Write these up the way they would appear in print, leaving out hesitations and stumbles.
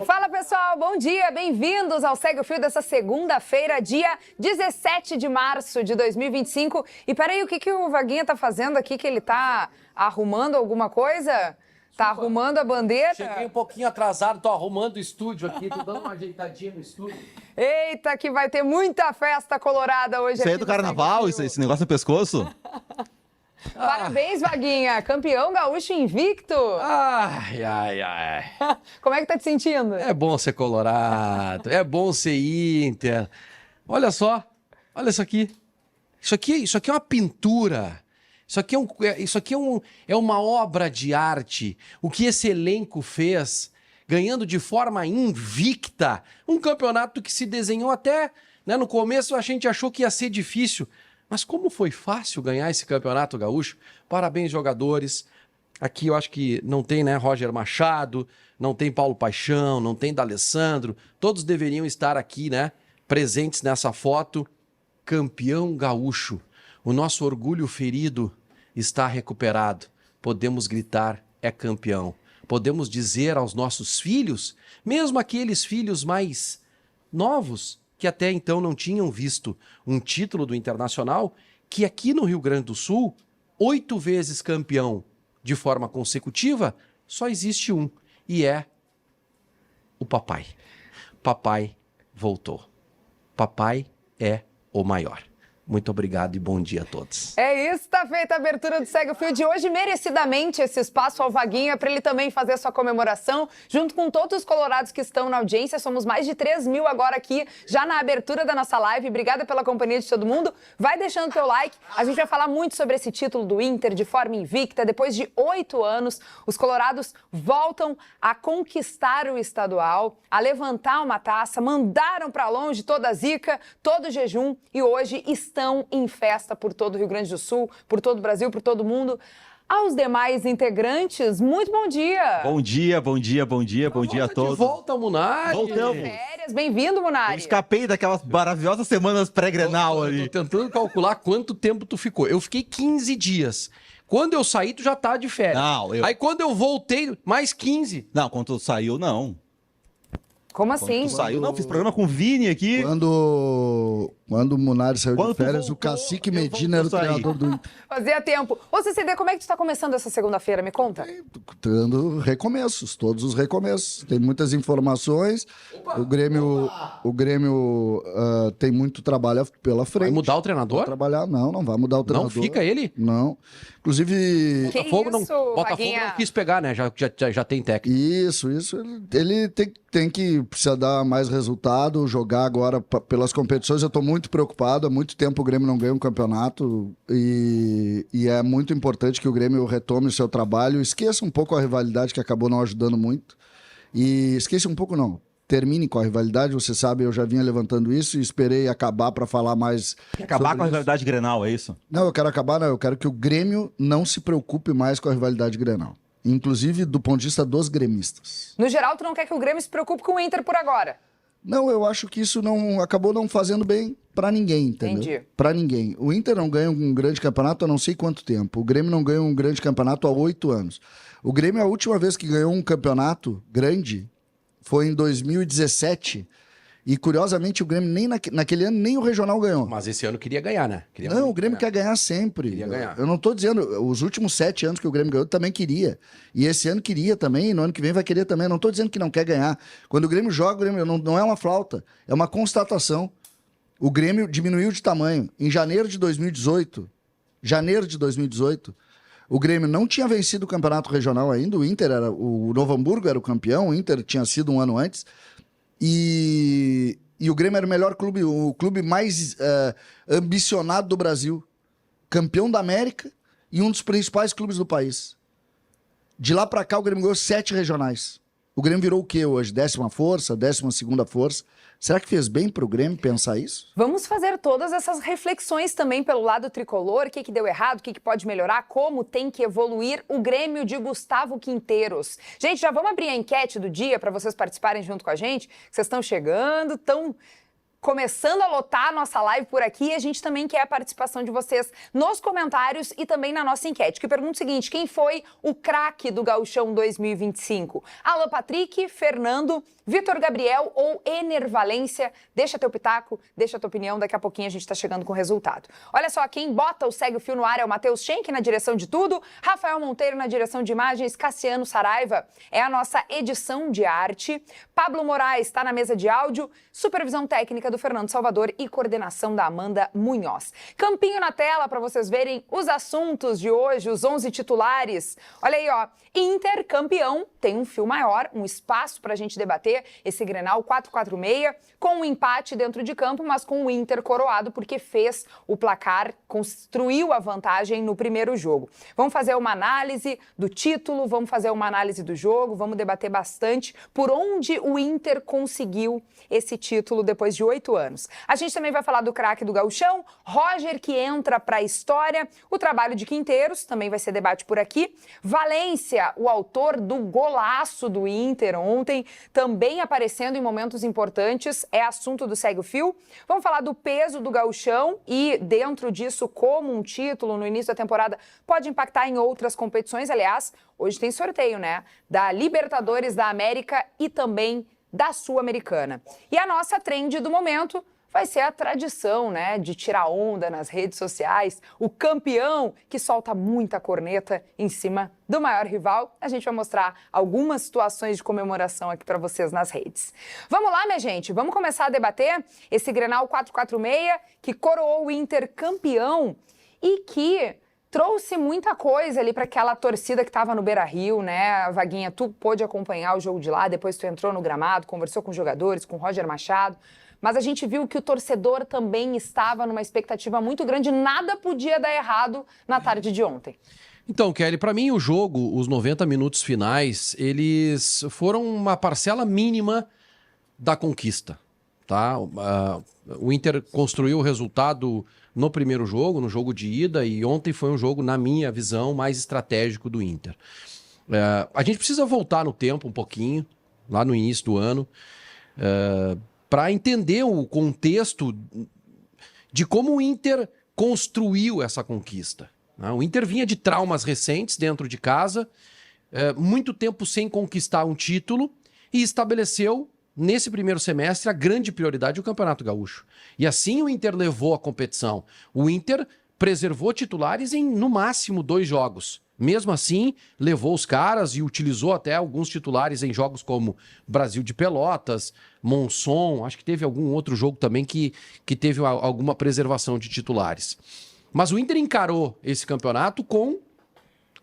Fala pessoal, bom dia, bem-vindos ao Segue o Fio dessa segunda-feira, dia 17 de março de 2025. E peraí, o que o Vaguinha tá fazendo aqui, que ele tá arrumando alguma coisa? Tá arrumando a bandeira? Cheguei um pouquinho atrasado, tô arrumando o estúdio aqui, tô dando uma ajeitadinha no estúdio. Eita, que vai ter muita festa colorada hoje. Isso aí é do carnaval, esse negócio no pescoço? Parabéns, Vaguinha, campeão gaúcho invicto. Ai. Como é que tá te sentindo? É bom ser colorado, é bom ser Inter. Olha só, olha isso aqui. Isso aqui é uma pintura. Isso aqui é uma obra de arte. O que esse elenco fez, ganhando de forma invicta um campeonato que se desenhou até, né, no começo a gente achou que ia ser difícil. Mas como foi fácil ganhar esse campeonato gaúcho? Parabéns, jogadores. Aqui eu acho que não tem, né, Roger Machado, não tem Paulo Paixão, não tem D'Alessandro. Todos deveriam estar aqui, né, presentes nessa foto. Campeão gaúcho. O nosso orgulho ferido está recuperado. Podemos gritar, é campeão. Podemos dizer aos nossos filhos, mesmo aqueles filhos mais novos, que até então não tinham visto um título do Internacional, que aqui no Rio Grande do Sul, 8 vezes campeão de forma consecutiva, só existe um, e é o papai. Papai voltou. Papai é o maior. Muito obrigado e bom dia a todos. É isso, tá feita a abertura do Segue o Fio de hoje. Merecidamente esse espaço ao Vaguinha para ele também fazer a sua comemoração, junto com todos os colorados que estão na audiência. Somos mais de 3 mil agora aqui, já na abertura da nossa live. Obrigada pela companhia de todo mundo. Vai deixando teu like. A gente vai falar muito sobre esse título do Inter de forma invicta. Depois de 8 anos, os colorados voltam a conquistar o estadual, a levantar uma taça, mandaram para longe toda a zica, todo o jejum e hoje estão em festa por todo o Rio Grande do Sul, por todo o Brasil, por todo o mundo. Aos demais integrantes, muito bom dia! Bom dia a todos. De volta, Munari! Voltamos! Férias, bem-vindo, Munari! Eu escapei daquelas maravilhosas semanas pré-Grenal ali. Eu tô tentando calcular quanto tempo tu ficou. Eu fiquei 15 dias. Quando eu saí, tu já tá de férias. Não, Aí quando eu voltei, mais 15. Não, quando tu saiu, não. Como assim? Tu saiu, não, fiz programa com o Vini aqui. Quando o Munari saiu Quando de tu férias, voltou, o Cacique eu Medina era o voltei a sair. treinador do Inter. Fazia tempo. Ô, CCD, como é que tu tá começando essa segunda-feira? Me conta. Dando recomeços, todos os recomeços. Tem muitas informações. O Grêmio tem muito trabalho pela frente. Vai mudar o Vai treinador? trabalhar? Não vai mudar o Não treinador. fica ele? Não. Inclusive, Que Botafogo isso, Botafogo Vaguinha? não quis pegar, né? Já tem técnico. isso. Ele tem que precisar dar mais resultado, jogar agora pelas competições. Eu estou muito preocupado. Há muito tempo o Grêmio não ganha um campeonato e é muito importante que o Grêmio retome o seu trabalho. Esqueça um pouco a rivalidade que acabou não ajudando muito. E esqueça um pouco, não. Termine com a rivalidade. Você sabe, eu já vinha levantando isso e esperei acabar para falar mais. Acabar sobre com a isso. rivalidade Grenal, é isso? Não, eu quero acabar, não. Eu quero que o Grêmio não se preocupe mais com a rivalidade Grenal. Inclusive do ponto de vista dos gremistas. No geral, tu não quer que o Grêmio se preocupe com o Inter por agora? Não, eu acho que isso acabou não fazendo bem pra ninguém, entendeu? Entendi. Pra ninguém. O Inter não ganha um grande campeonato há não sei quanto tempo. O Grêmio não ganha um grande campeonato há 8 anos. O Grêmio, a última vez que ganhou um campeonato grande foi em 2017. E, curiosamente, o Grêmio nem naquele ano nem o Regional ganhou. Mas esse ano queria ganhar, né? Não, o Grêmio quer ganhar sempre. Queria ganhar. Eu não tô dizendo, os últimos 7 anos que o Grêmio ganhou também queria. E esse ano queria também, e no ano que vem vai querer também. Eu não tô dizendo que não quer ganhar. Quando o Grêmio joga, o Grêmio não é uma flauta, é uma constatação. O Grêmio diminuiu de tamanho. Em janeiro de 2018, o Grêmio não tinha vencido o campeonato regional ainda. O Novo Hamburgo era o campeão, o Inter tinha sido um ano antes. E o Grêmio era o melhor clube, o clube mais ambicionado do Brasil. Campeão da América e um dos principais clubes do país. De lá pra cá, o Grêmio ganhou 7 regionais. O Grêmio virou o quê hoje? 10ª força, 12ª força. Será que fez bem pro Grêmio pensar isso? Vamos fazer todas essas reflexões também pelo lado tricolor, o que deu errado, o que pode melhorar, como tem que evoluir o Grêmio de Gustavo Quinteiros. Gente, já vamos abrir a enquete do dia para vocês participarem junto com a gente. Vocês estão chegando, estão começando a lotar a nossa live por aqui e a gente também quer a participação de vocês nos comentários e também na nossa enquete, que pergunta o seguinte: quem foi o craque do Gauchão 2025? Alan Patrick, Fernando, Vitor Gabriel ou Ener Valência? Deixa teu pitaco, deixa tua opinião, daqui a pouquinho a gente tá chegando com o resultado. Olha só, quem bota o Segue o Fio no ar é o Matheus Schenck na direção de tudo, Rafael Monteiro na direção de imagens, Cassiano Saraiva é a nossa edição de arte, Pablo Moraes está na mesa de áudio, supervisão técnica do Fernando Salvador e coordenação da Amanda Munhoz. Campinho na tela para vocês verem os assuntos de hoje, os 11 titulares. Olha aí, ó, Inter campeão, tem um fio maior, um espaço para a gente debater esse Grenal 4-4-6, com um empate dentro de campo, mas com o Inter coroado porque fez o placar, construiu a vantagem no primeiro jogo. Vamos fazer uma análise do título, vamos fazer uma análise do jogo, vamos debater bastante por onde o Inter conseguiu esse título depois de 8 anos. A gente também vai falar do craque do Gauchão, Roger, que entra para a história, o trabalho de Quinteiros, também vai ser debate por aqui, Valência, o autor do golaço do Inter ontem, também aparecendo em momentos importantes, é assunto do Segue o Fio. Vamos falar do peso do Gauchão e, dentro disso, como um título no início da temporada pode impactar em outras competições. Aliás, hoje tem sorteio, né? Da Libertadores da América e também da Sul-Americana. E a nossa trend do momento vai ser a tradição, né, de tirar onda nas redes sociais, o campeão que solta muita corneta em cima do maior rival. A gente vai mostrar algumas situações de comemoração aqui para vocês nas redes. Vamos lá, minha gente, vamos começar a debater esse Grenal 4-4-6 que coroou o Inter campeão e que trouxe muita coisa ali para aquela torcida que estava no Beira-Rio, né? Vaguinha, tu pôde acompanhar o jogo de lá, depois tu entrou no gramado, conversou com os jogadores, com o Roger Machado. Mas a gente viu que o torcedor também estava numa expectativa muito grande, nada podia dar errado na tarde de ontem. Então, Kelly, para mim o jogo, os 90 minutos finais, eles foram uma parcela mínima da conquista, tá? O Inter construiu o resultado no primeiro jogo, no jogo de ida, e ontem foi um jogo, na minha visão, mais estratégico do Inter. A gente precisa voltar no tempo um pouquinho, lá no início do ano, para entender o contexto de como o Inter construiu essa conquista. O Inter vinha de traumas recentes dentro de casa, muito tempo sem conquistar um título, e estabeleceu, nesse primeiro semestre, a grande prioridade do Campeonato Gaúcho. E assim o Inter levou a competição. O Inter preservou titulares em, no máximo, 2 jogos. Mesmo assim, levou os caras e utilizou até alguns titulares em jogos como Brasil de Pelotas, Monson, acho que teve algum outro jogo também que teve alguma preservação de titulares. Mas o Inter encarou esse campeonato com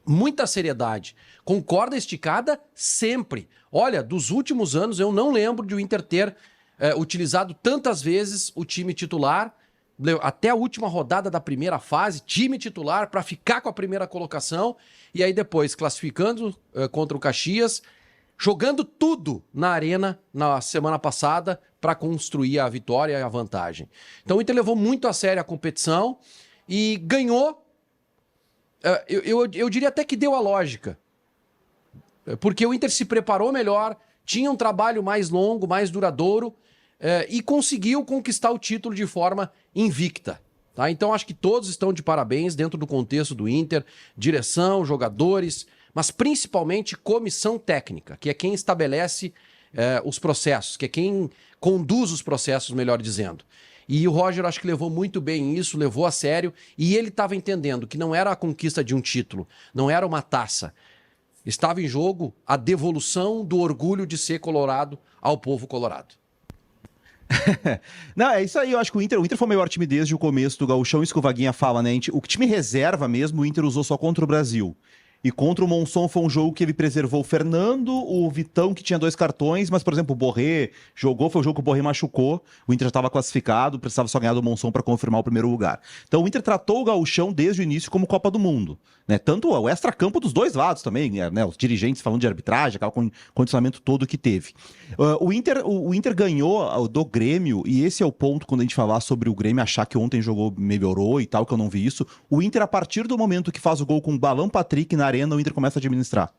muita seriedade, com corda esticada sempre. Olha, dos últimos anos eu não lembro de o Inter ter utilizado tantas vezes o time titular, até a última rodada da primeira fase, time titular para ficar com a primeira colocação e aí depois classificando contra o Caxias, jogando tudo na arena na semana passada para construir a vitória e a vantagem. Então o Inter levou muito a sério a competição e ganhou, eu diria até que deu a lógica, porque o Inter se preparou melhor, tinha um trabalho mais longo, mais duradouro, e conseguiu conquistar o título de forma invicta. Tá? Então acho que todos estão de parabéns dentro do contexto do Inter, direção, jogadores, mas principalmente comissão técnica, que é quem estabelece os processos, que é quem conduz os processos, melhor dizendo. E o Roger acho que levou muito bem isso, levou a sério, e ele estava entendendo que não era a conquista de um título, não era uma taça. Estava em jogo a devolução do orgulho de ser colorado ao povo colorado. Não, é isso aí, eu acho que o Inter foi o melhor time desde o começo do Gauchão, isso que o Vaguinha fala, né? O time reserva mesmo, o Inter usou só contra o Brasil. E contra o Monson foi um jogo que ele preservou o Fernando, o Vitão, que tinha 2 cartões, mas, por exemplo, o Borré jogou, foi o jogo que o Borré machucou, o Inter já estava classificado, precisava só ganhar do Monson para confirmar o primeiro lugar. Então o Inter tratou o Gauchão desde o início como Copa do Mundo, né? Tanto o extracampo dos 2 lados também, né? Os dirigentes falando de arbitragem, aquele condicionamento todo que teve. O Inter ganhou do Grêmio, e esse é o ponto quando a gente falar sobre o Grêmio achar que ontem jogou, melhorou e tal, que eu não vi isso. O Inter, a partir do momento que faz o gol com o Alan Patrick na arena, o Inter começa a administrar.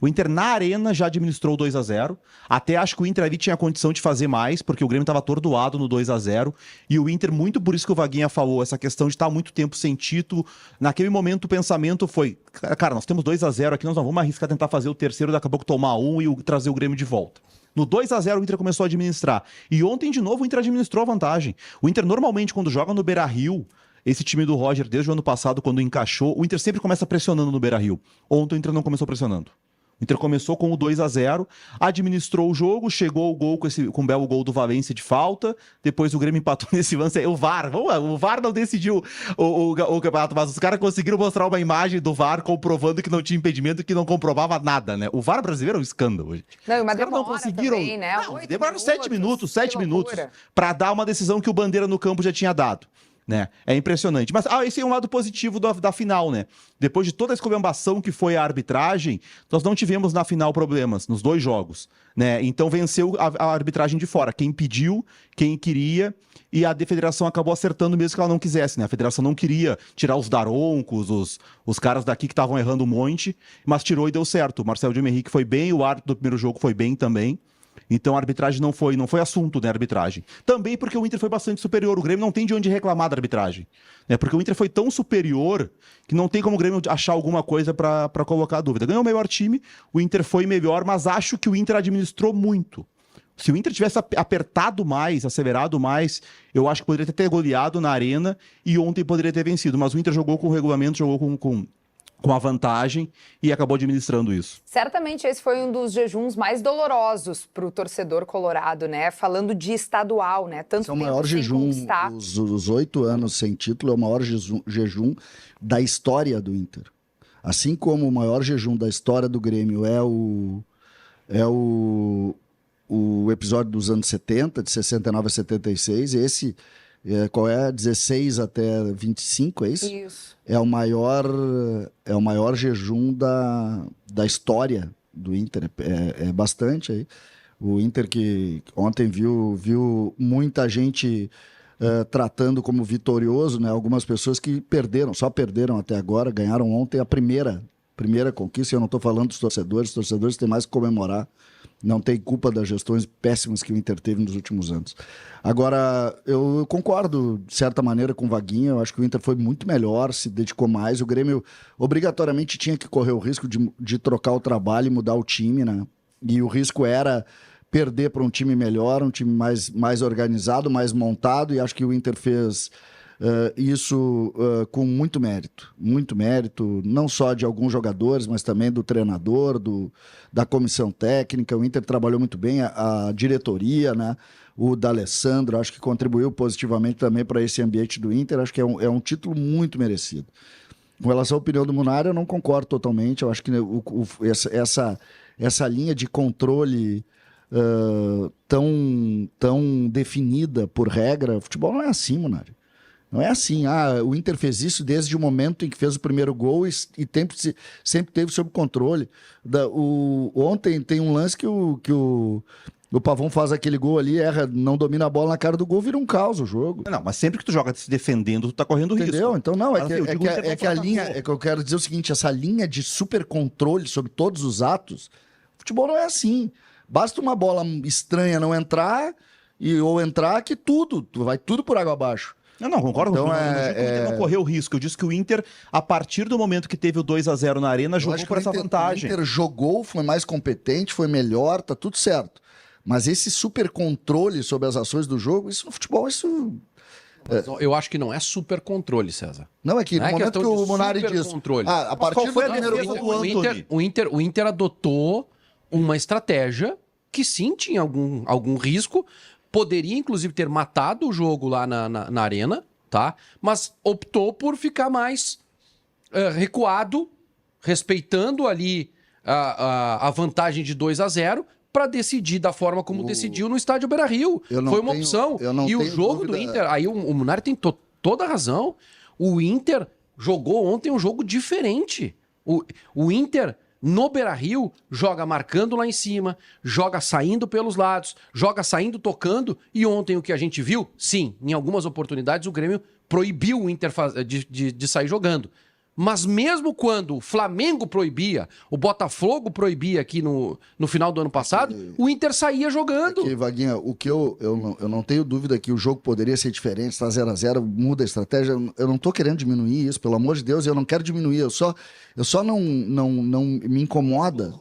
O Inter na Arena já administrou 2-0. Até acho que o Inter ali tinha condição de fazer mais, porque o Grêmio estava atordoado no 2-0. E o Inter, muito por isso que o Vaguinha falou, essa questão de estar muito tempo sem título. Naquele momento o pensamento foi, cara, nós temos 2-0 aqui, nós não vamos arriscar tentar fazer o terceiro, daqui a pouco tomar um e trazer o Grêmio de volta. No 2-0 o Inter começou a administrar. E ontem, de novo, o Inter administrou a vantagem. O Inter normalmente, quando joga no Beira-Rio, esse time do Roger, desde o ano passado, quando encaixou, o Inter sempre começa pressionando no Beira-Rio. Ontem o Inter não começou pressionando. O Inter começou com o 2-0, administrou o jogo, chegou o gol com um belo gol do Valência de falta, depois o Grêmio empatou nesse lance. O VAR não decidiu o campeonato, mas os caras conseguiram mostrar uma imagem do VAR comprovando que não tinha impedimento, que não comprovava nada, né? O VAR brasileiro é um escândalo, gente. Não, mas os caras não conseguiram. Também, né? Não, demoraram 7 minutos para dar uma decisão que o Bandeira no campo já tinha dado. Né? É impressionante. Mas esse é um lado positivo da final, né? Depois de toda a esculhambação que foi a arbitragem, nós não tivemos na final problemas, nos 2 jogos. Né? Então venceu a arbitragem de fora. Quem pediu, quem queria, e a federação acabou acertando mesmo que ela não quisesse. Né? A federação não queria tirar os daroncos, os caras daqui que estavam errando um monte, mas tirou e deu certo. O Marcelo de Henrique foi bem, o árbitro do primeiro jogo foi bem também. Então a arbitragem não foi assunto, né, arbitragem. Também porque o Inter foi bastante superior. O Grêmio não tem de onde reclamar da arbitragem. Né, porque o Inter foi tão superior que não tem como o Grêmio achar alguma coisa para colocar a dúvida. Ganhou o melhor time, o Inter foi melhor, mas acho que o Inter administrou muito. Se o Inter tivesse apertado mais, acelerado mais, eu acho que poderia ter goleado na Arena e ontem poderia ter vencido. Mas o Inter jogou com o regulamento, jogou com a vantagem e acabou administrando isso. Certamente esse foi um dos jejuns mais dolorosos para o torcedor colorado, né? Falando de estadual, né? Tanto esse é o maior jejum, os 8 anos sem título é o maior jejum da história do Inter. Assim como o maior jejum da história do Grêmio é o episódio dos anos 70, de 69 a 76, esse... qual é? 16 até 25, é isso? Isso. É o maior jejum da história do Inter. É bastante aí. O Inter que ontem viu muita gente tratando como vitorioso, né? Algumas pessoas que só perderam até agora, ganharam ontem a primeira conquista. Eu não estou falando dos torcedores, os torcedores têm mais que comemorar. Não tem culpa das gestões péssimas que o Inter teve nos últimos anos. Agora, eu concordo, de certa maneira, com o Vaguinha. Eu acho que o Inter foi muito melhor, se dedicou mais. O Grêmio, obrigatoriamente, tinha que correr o risco de trocar o trabalho e mudar o time, né? E o risco era perder para um time melhor, um time mais organizado, mais montado. E acho que o Inter fez... isso com muito mérito, não só de alguns jogadores, mas também do treinador, da comissão técnica. O Inter trabalhou muito bem, a diretoria, né? O D'Alessandro, acho que contribuiu positivamente também para esse ambiente do Inter. Acho que é um título muito merecido. Com relação à opinião do Munari, eu não concordo totalmente. Eu acho que essa linha de controle tão definida por regra, o futebol não é assim, Munari. Não é assim, o Inter fez isso desde o momento em que fez o primeiro gol e sempre teve sob controle. Ontem tem um lance que o Pavão faz aquele gol ali, erra, não domina a bola na cara do gol, vira um caos o jogo. Não, mas sempre que tu joga se defendendo, tu tá correndo risco. Entendeu? Então não, que a linha, é que eu quero dizer o seguinte, essa linha de super controle sobre todos os atos, futebol não é assim. Basta uma bola estranha não entrar, ou entrar que vai tudo por água abaixo. Não, concordo. Então, eu não digo que o Inter não correu risco. Eu disse que o Inter, a partir do momento que teve o 2-0 na Arena, jogou por essa vantagem. O Inter jogou, foi mais competente, foi melhor, tá tudo certo. Mas esse super controle sobre as ações do jogo, isso no futebol, isso... Eu acho que não é super controle, César. Não, é que no momento que o Munari diz... A partir do primeiro o Inter adotou uma estratégia que sim tinha algum risco. Poderia, inclusive, ter matado o jogo lá na Arena, tá? Mas optou por ficar mais recuado, respeitando ali a vantagem de 2-0, para decidir da forma como decidiu no estádio Beira-Rio. Foi uma opção. E o jogo do Inter, aí o Munari tem toda a razão. O Inter jogou ontem um jogo diferente. O Inter... No Beira-Rio, joga marcando lá em cima, joga saindo pelos lados, joga saindo tocando, e ontem o que a gente viu, sim, em algumas oportunidades o Grêmio proibiu o Inter de sair jogando. Mas mesmo quando o Flamengo proibia, o Botafogo proibia aqui no final do ano passado, o Inter saía jogando. Vaguinha, o que eu não tenho dúvida que o jogo poderia ser diferente, está 0-0, muda a estratégia. Eu não tô querendo diminuir isso, pelo amor de Deus, eu não quero diminuir. Eu só não me incomoda.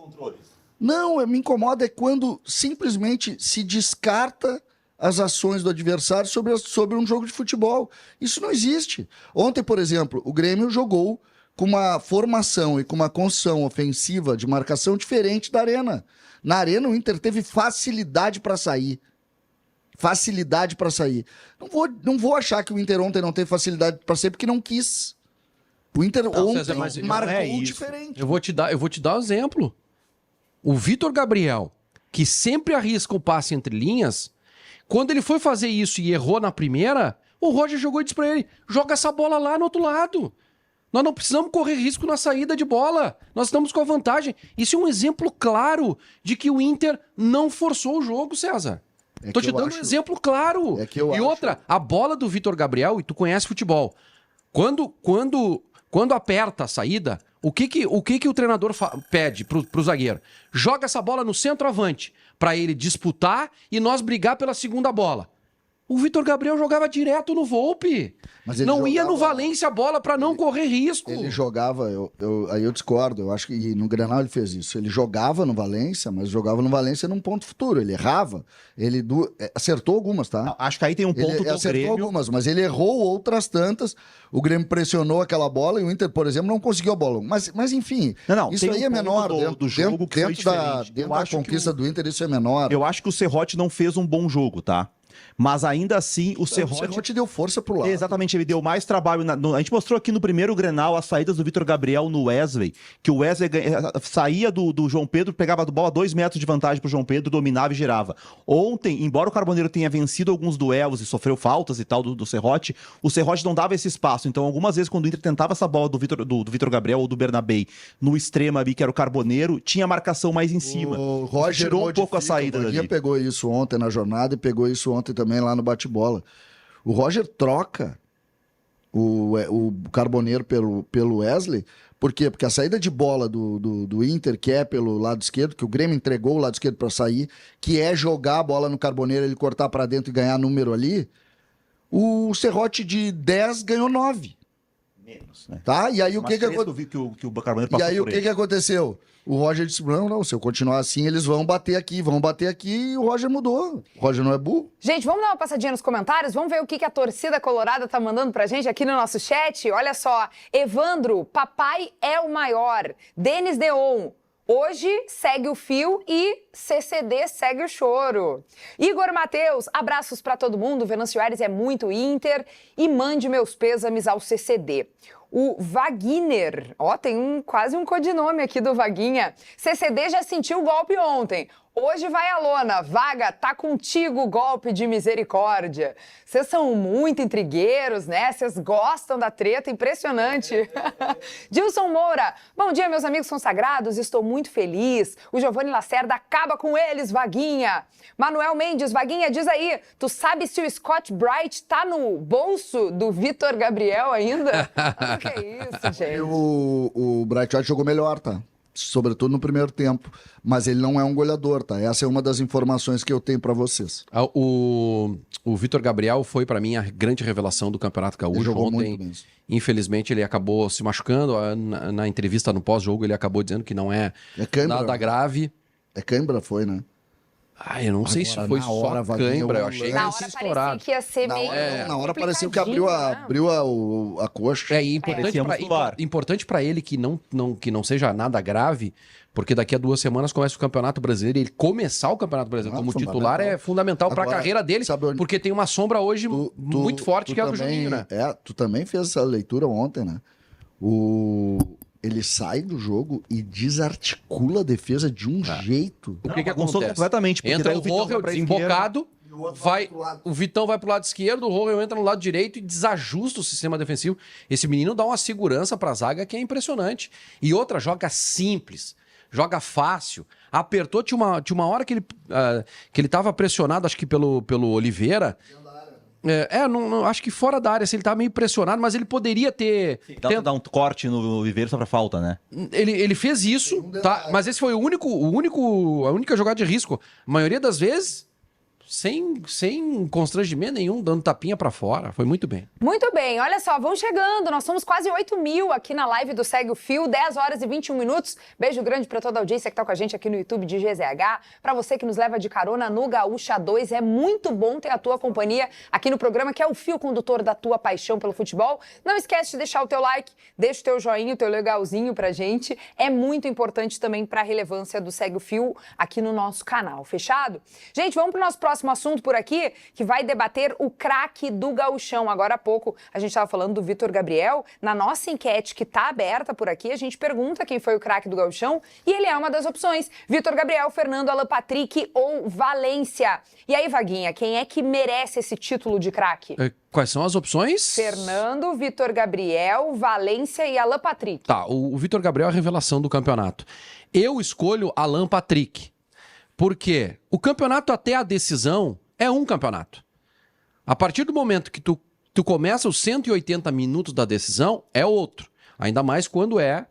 Não, me incomoda é quando simplesmente se descarta as ações do adversário sobre um jogo de futebol. Isso não existe. Ontem, por exemplo, o Grêmio jogou com uma formação e com uma construção ofensiva de marcação diferente da Arena. Na Arena, o Inter teve facilidade para sair. Facilidade para sair. Não vou achar que o Inter ontem não teve facilidade para sair porque não quis. O Inter ontem César, mas marcou diferente. Eu vou te dar um exemplo. O Vitor Gabriel, que sempre arrisca o passe entre linhas, quando ele foi fazer isso e errou na primeira, o Roger jogou e disse pra ele, joga essa bola lá no outro lado. Nós não precisamos correr risco na saída de bola. Nós estamos com a vantagem. Isso é um exemplo claro de que o Inter não forçou o jogo, César. Tô te dando um exemplo claro. E outra, a bola do Vitor Gabriel, e tu conhece futebol, quando aperta a saída, o que o treinador pede pro zagueiro? Joga essa bola no centroavante, para ele disputar e nós brigar pela segunda bola. O Vitor Gabriel jogava direto no Volpi. Mas ele não jogava, ia no Valência a bola para não correr risco. Ele jogava, aí eu discordo, eu acho que no Grenal ele fez isso. Ele jogava no Valência, mas jogava no Valência num ponto futuro. Ele errava, ele acertou algumas, tá? Não, acho que aí tem um ponto do acertou Grêmio. algumas, mas ele errou outras tantas. O Grêmio pressionou aquela bola e o Inter, por exemplo, não conseguiu a bola. Mas enfim, isso aí é menor. Do jogo que foi diferente. Dentro da conquista do Inter, isso é menor. Eu acho que o Serrote não fez um bom jogo, tá? Mas ainda assim, o Serrote deu força pro lado. Exatamente, ele deu mais trabalho. A gente mostrou aqui no primeiro Grenal as saídas do Vitor Gabriel no Wesley, que o Wesley saía do João Pedro, pegava a bola 2 metros de vantagem pro João Pedro, dominava e girava. Ontem, embora o Carboneiro tenha vencido alguns duelos e sofreu faltas e tal do Serrote, o Serrote não dava esse espaço. Então, algumas vezes, quando o Inter tentava essa bola do Vitor Gabriel ou do Bernabei no extremo ali, que era o Carboneiro, tinha marcação mais em cima. O Roger tirou um pouco a saída dali. O pegou isso ontem na jornada e pegou isso ontem também lá no bate-bola. O Roger troca o Carboneiro pelo Wesley. Por quê? Porque a saída de bola do Inter, que é pelo lado esquerdo, que o Grêmio entregou o lado esquerdo para sair, que é jogar a bola no Carboneiro, ele cortar para dentro e ganhar número ali, o Serrote de 10 ganhou 9. Menos, né? Tá? E aí o que o Carboneiro passou por ele. que aconteceu? O Roger disse, não, se eu continuar assim, eles vão bater aqui, e o Roger mudou. O Roger não é burro. Gente, vamos dar uma passadinha nos comentários? Vamos ver o que a torcida colorada tá mandando pra gente aqui no nosso chat? Olha só, Evandro, papai é o maior. Denis Deon, hoje segue o fio e CCD segue o choro. Igor Matheus, abraços pra todo mundo. Venâncio Aires é muito Inter e mande meus pêsames ao CCD. O Wagner, tem quase um codinome aqui do Vaguinha. CCD já sentiu o golpe ontem. Hoje vai a lona. Vaga, tá contigo o golpe de misericórdia. Vocês são muito intrigueiros, né? Vocês gostam da treta, impressionante. Dilson Moura, bom dia, meus amigos consagrados, estou muito feliz. O Giovanni Lacerda acaba com eles, Vaguinha. Manuel Mendes, Vaguinha, diz aí, tu sabe se o Scott Bright tá no bolso do Vitor Gabriel ainda? O que é isso, gente? O Bright White jogou melhor, tá? Sobretudo no primeiro tempo, mas ele não é um goleador, tá? Essa é uma das informações que eu tenho pra vocês. O Vitor Gabriel foi pra mim a grande revelação do Campeonato Gaúcho. Ele jogou ontem. muito mesmo. Infelizmente ele acabou se machucando. Na entrevista no pós-jogo ele acabou dizendo que não é nada grave. É cãibra, foi, né? Eu não sei se foi só cãibra, eu achei que na ia hora ser parecia estourado. que ia ser meio... Na hora pareceu que abriu a coxa. Importante para ele que não seja nada grave, porque daqui a 2 semanas começa o Campeonato Brasileiro e ele começar o Campeonato Brasileiro como titular é fundamental para a carreira dele, porque tem uma sombra hoje muito forte que é a do Juninho, né? Tu também fez essa leitura ontem, né? Ele sai do jogo e desarticula a defesa de um jeito. O que acontece? Completamente. Entra o Roger desembocado, o Vitão vai pro lado esquerdo, o Roger entra no lado direito e desajusta o sistema defensivo. Esse menino dá uma segurança pra zaga que é impressionante. E outra, joga simples, joga fácil. Apertou, tinha uma hora que ele tava pressionado, acho que pelo Oliveira. Acho que fora da área, assim, ele tava meio pressionado, mas ele poderia ter... Dá um corte no Viveiro só pra falta, né? Ele fez isso, tá? Mas esse foi a única jogada de risco. A maioria das vezes, sem constrangimento nenhum, dando tapinha pra fora. Foi muito bem. Muito bem, olha só, vão chegando. Nós somos quase 8.000 aqui na live do Segue o Fio, 10 horas e 21 minutos. Beijo grande pra toda a audiência que tá com a gente aqui no YouTube de GZH. Pra você que nos leva de carona no Gaúcha 2, é muito bom ter a tua companhia aqui no programa, que é o fio condutor da tua paixão pelo futebol. Não esquece de deixar o teu like, deixa o teu joinha, o teu legalzinho pra gente. É muito importante também pra relevância do Segue o Fio aqui no nosso canal, fechado? Gente, vamos pro nosso próximo assunto por aqui, que vai debater o craque do gauchão. Agora há pouco a gente estava falando do Vitor Gabriel. Na nossa enquete que está aberta por aqui, a gente pergunta quem foi o craque do gauchão e ele é uma das opções. Vitor Gabriel, Fernando, Alan Patrick ou Valência. E aí, Vaguinha, quem é que merece esse título de craque? Quais são as opções? Fernando, Vitor Gabriel, Valência e Alan Patrick. Tá, o Vitor Gabriel é a revelação do campeonato. Eu escolho Alan Patrick. Porque o campeonato até a decisão é um campeonato. A partir do momento que tu começa os 180 minutos da decisão, é outro. Ainda mais quando é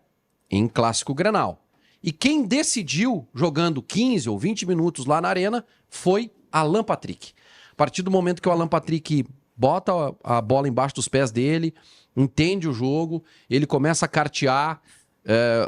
em clássico Grenal. E quem decidiu, jogando 15 ou 20 minutos lá na arena, foi Alan Patrick. A partir do momento que o Alan Patrick bota a bola embaixo dos pés dele, entende o jogo, ele começa a cartear,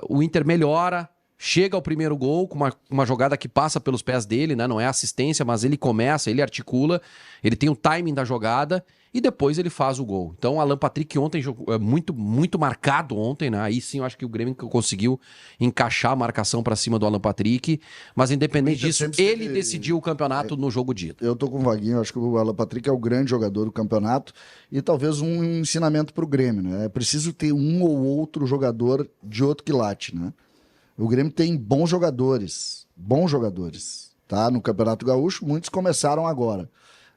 o Inter melhora, chega ao primeiro gol com uma jogada que passa pelos pés dele, né? Não é assistência, mas ele começa, ele articula, ele tem o timing da jogada e depois ele faz o gol. Então o Alan Patrick ontem jogou muito marcado ontem, né? Aí sim eu acho que o Grêmio conseguiu encaixar a marcação para cima do Alan Patrick, mas independente disso, ele decidiu o campeonato no jogo dito. Eu tô com o Vaguinho, eu acho que o Alan Patrick é o grande jogador do campeonato e talvez um ensinamento pro Grêmio, né? É preciso ter um ou outro jogador de outro quilate, né? O Grêmio tem bons jogadores, tá? No Campeonato Gaúcho, muitos começaram agora.